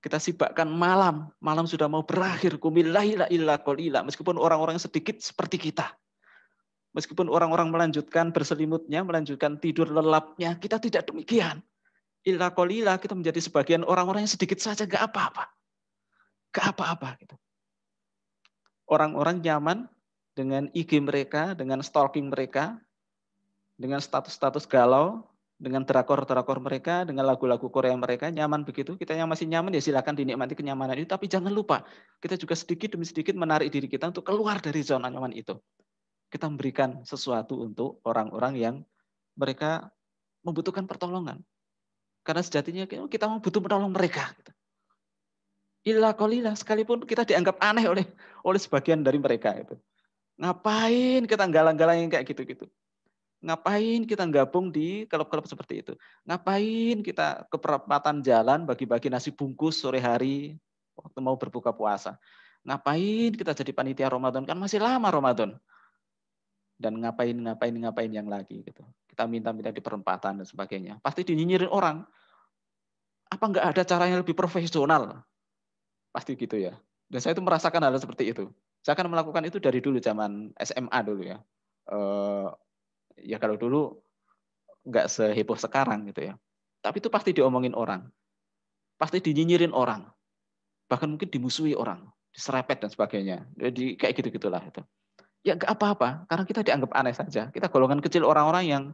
Kita sibakkan malam. Malam sudah mau berakhir. Qumil laila illa qalila. Meskipun orang-orang sedikit seperti kita. Meskipun orang-orang melanjutkan berselimutnya, melanjutkan tidur lelapnya, kita tidak demikian. Illa qalila, kita menjadi sebagian orang-orang yang sedikit saja, gak apa-apa. Gak apa-apa. Gitu. Orang-orang nyaman dengan IG mereka, dengan stalking mereka, dengan status-status galau, dengan drakor-drakor mereka, dengan lagu-lagu Korea mereka, nyaman begitu. Kita yang masih nyaman ya silakan dinikmati kenyamanan itu, tapi jangan lupa, kita juga sedikit demi sedikit menarik diri kita untuk keluar dari zona nyaman itu. Kita memberikan sesuatu untuk orang-orang yang mereka membutuhkan pertolongan. Karena sejatinya kita butuh menolong mereka. Illa qalila, sekalipun kita dianggap aneh oleh sebagian dari mereka itu. Ngapain kita galang-galangin kayak gitu-gitu? Ngapain kita gabung di klub-klub seperti itu? Ngapain kita ke perempatan jalan bagi-bagi nasi bungkus sore hari waktu mau berbuka puasa? Ngapain kita jadi panitia Ramadan? Kan masih lama Ramadan. Dan ngapain yang lagi gitu. Kita minta-minta di perempatan dan sebagainya. Pasti dinyinyirin orang. Apa nggak ada cara yang lebih profesional? Pasti gitu ya. Dan saya itu merasakan hal seperti itu. Saya akan melakukan itu dari dulu zaman SMA dulu ya. Ya kalau dulu nggak seheboh sekarang gitu ya. Tapi itu pasti diomongin orang. Pasti dinyinyirin orang. Bahkan mungkin dimusuhi orang. diserempet dan sebagainya. Jadi kayak gitu-gitulah itu. Ya nggak apa-apa, karena kita dianggap aneh saja. Kita golongan kecil orang-orang yang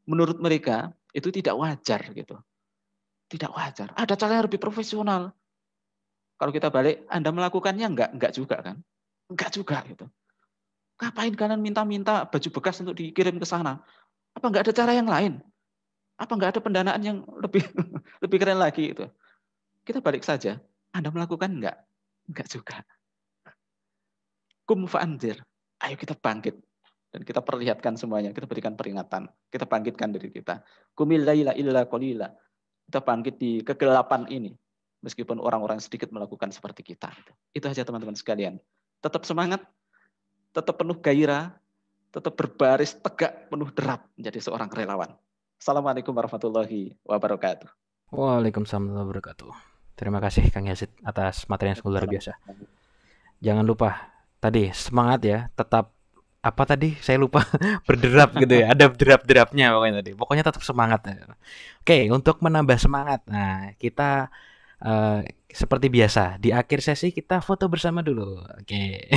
menurut mereka itu tidak wajar gitu. Tidak wajar. Ada cara yang lebih profesional. Kalau kita balik, Anda melakukannya enggak juga kan? Enggak juga gitu. Ngapain kalian minta-minta baju bekas untuk dikirim ke sana? Apa enggak ada cara yang lain? Apa enggak ada pendanaan yang lebih lebih keren lagi itu? Kita balik saja. Anda melakukan enggak? Enggak juga. Kum fa'anzir. Ayo kita bangkit. Dan kita perlihatkan semuanya. Kita berikan peringatan. Kita bangkitkan diri kita. Qumil laila illa qalila. Kita bangkit di kegelapan ini. Meskipun orang-orang sedikit melakukan seperti kita. Itu aja teman-teman sekalian. Tetap semangat. Tetap penuh gairah. Tetap berbaris tegak penuh derap menjadi seorang relawan. Assalamualaikum warahmatullahi wabarakatuh. Waalaikumsalam warahmatullahi wabarakatuh. Terima kasih Kang Yazid atas materi yang luar biasa. Jangan lupa tadi semangat ya, tetap apa tadi saya lupa berderap gitu ya, ada derap-derapnya pokoknya tadi. Pokoknya tetap semangat. Oke, untuk menambah semangat. Nah, kita seperti biasa di akhir sesi kita foto bersama dulu. Oke.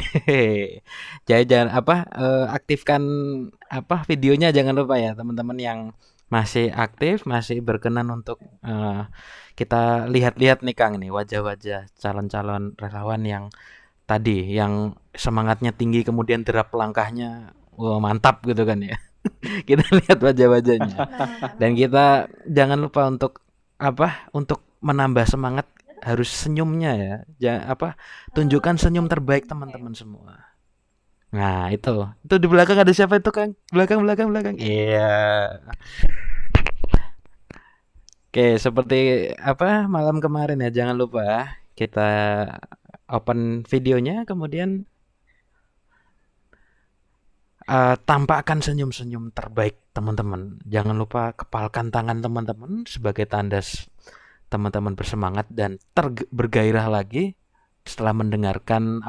Jangan aktifkan videonya jangan lupa ya teman-teman yang masih aktif, masih berkenan untuk kita lihat-lihat nih Kang nih wajah-wajah calon-calon relawan yang tadi yang semangatnya tinggi kemudian derap langkahnya mantap gitu kan ya. Kita lihat wajah-wajahnya. Dan kita jangan lupa untuk untuk menambah semangat harus senyumnya ya. Tunjukkan senyum terbaik teman-teman semua. Nah, itu di belakang ada siapa itu Kang? Belakang. Iya. Oke, seperti malam kemarin ya, jangan lupa kita open videonya, kemudian tampakkan senyum-senyum terbaik teman-teman. Jangan lupa kepalkan tangan teman-teman sebagai tanda teman-teman bersemangat dan bergairah lagi setelah mendengarkan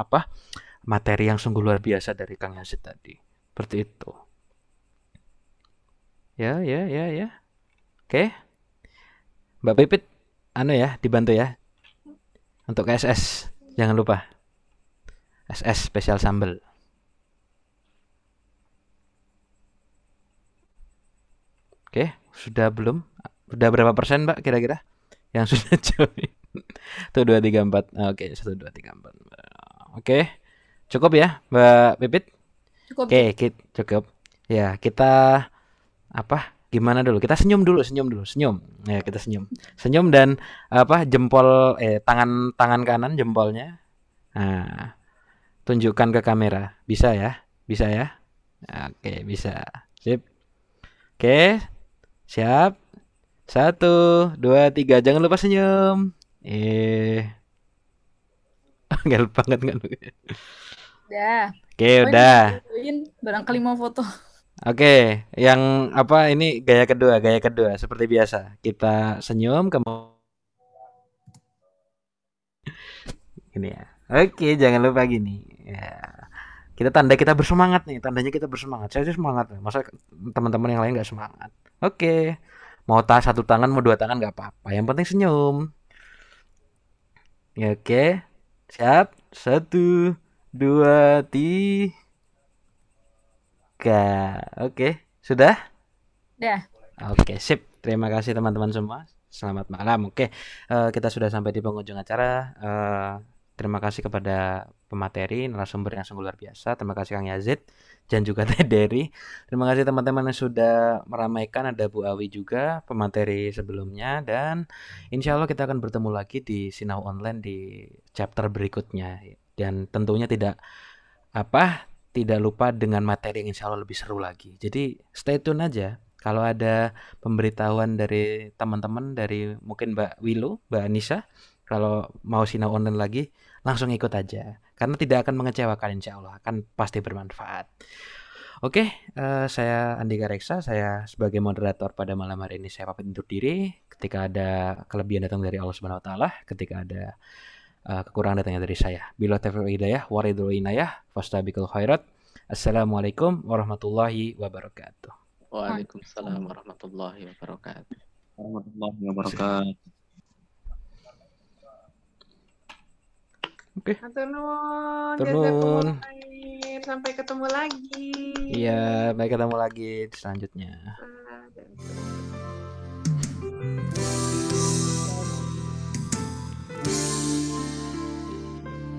materi yang sungguh luar biasa dari Kang Yazid tadi. Seperti itu. Ya. Oke. Mbak Pipit, dibantu ya. Untuk SS, jangan lupa. SS spesial sambal. Oke, sudah belum? Sudah berapa persen Mbak kira-kira yang sudah join? Tuh 234. Oke, 1 2 3 4. Oke. Cukup ya, Mbak Pipit? Cukup. Oke, cukup. Ya, kita gimana dulu? Kita senyum dulu. Ya, kita senyum. Senyum dan jempol tangan kanan jempolnya. Nah, tunjukkan ke kamera. Bisa ya? Oke, bisa. Sip. Oke. Siap. 1 2 3. Jangan lupa senyum. Gagal banget kan? Udah. Oke, udah. Barangkali mau foto. Oke, yang ini gaya kedua seperti biasa. Kita senyum gini ya. Oke, jangan lupa gini. Ya. Tandanya kita bersemangat. Saya sih semangat. Masa teman-teman yang lain nggak semangat? Oke. Mau satu tangan, mau dua tangan nggak apa-apa. Yang penting senyum. Ya, oke. Siap. 1 2 3. Oke, sudah? Udah. Oke, sip. Terima kasih teman-teman semua. Selamat malam. Oke, kita sudah sampai di penghujung acara. Terima kasih kepada pemateri, narasumber yang sungguh luar biasa. Terima kasih Kang Yazid dan juga Teh Dery. Terima kasih teman-teman yang sudah meramaikan. Ada Bu Awi juga, pemateri sebelumnya. Dan insya Allah kita akan bertemu lagi di Sinau Online di chapter berikutnya. Dan tentunya tidak lupa dengan materi yang insya Allah lebih seru lagi. Jadi stay tune aja. Kalau ada pemberitahuan dari teman-teman, dari mungkin Mbak Wilu, Mbak Anissa, kalau mau Sinau Online lagi, langsung ikut aja. Karena tidak akan mengecewakan insya Allah, akan pasti bermanfaat. Oke, saya Andika Reksa, saya sebagai moderator pada malam hari ini saya pamit undur diri. Ketika ada kelebihan datang dari Allah Subhanahu Wa Taala, ketika ada kekurangan datangnya dari saya. Bila taufiq hidayah, waridul inayah, fastabiqul khairat. Assalamualaikum warahmatullahi wabarakatuh. Waalaikumsalam warahmatullahi wabarakatuh. Warahmatullahi wabarakatuh. Oke, Hatur nuhun, turun. jazakumullah khair. Sampai ketemu lagi. Iya, baik ketemu lagi di selanjutnya.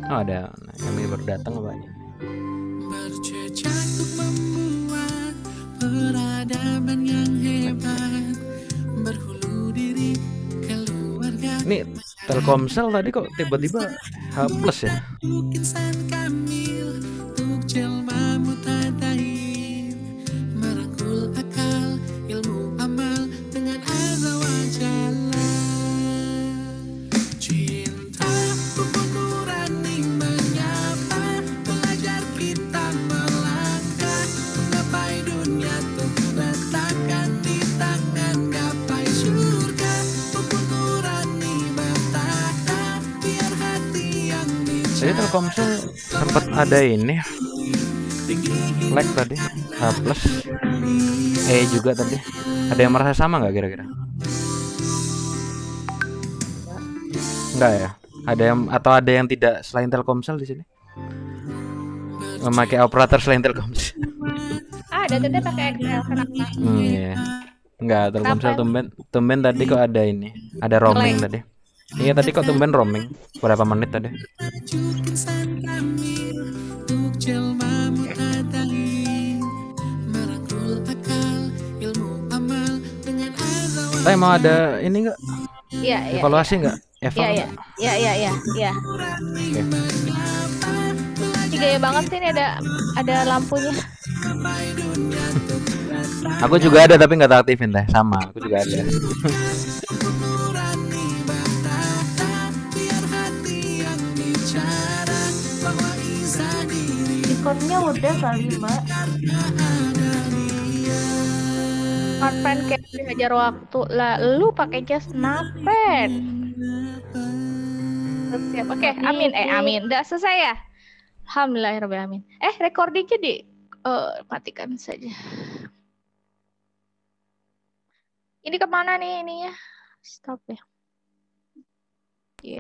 Oh, ada yang baru datang apa ini? Berjejak untuk membuat peradaban yang hebat, berhulu diri keluarga. Ini Telkomsel tadi kok tiba-tiba H+ ya? Untuk insan kamil, untuk jelma mutadain, merangkul akal, ilmu amal dengan azza wa jalla. Cinta pupuk nurani menyapa, belajar kita melangkah, menggapai dunia tuh letakkan di tangan, gapai surga. Pupuk nurani bertahta, biar hati yang Jadi Telkomsel sempat ada ini lag tadi H+ juga tadi. Ada yang merasa sama nggak kira-kira? Enggak ya? Ada yang atau ada yang tidak selain Telkomsel di sini? Memakai operator selain Telkomsel? Ada teteh pakai XL kenapa? Iya. Enggak, Telkomsel tumben tadi kok ada ini. Ada roaming tadi. Iya tadi kok tumben roaming. Berapa menit tadi? Tapi mau ada ini enggak? Iya, iya. Evaluasi enggak? Iya. Oke. Ini gaya banget sih, ini ada lampunya. Aku juga ada tapi nggak tak aktifin teh. Sama, aku juga ada. Discordnya udah kali Mbak. Smartphone kayak dihajar waktu lah, lu pakainya Snapchat. Siap. Oke, amin. Udah selesai ya? Alhamdulillahirobbilalamin. Recordingnya matikan saja. Ini kemana nih ininya? Stop ya.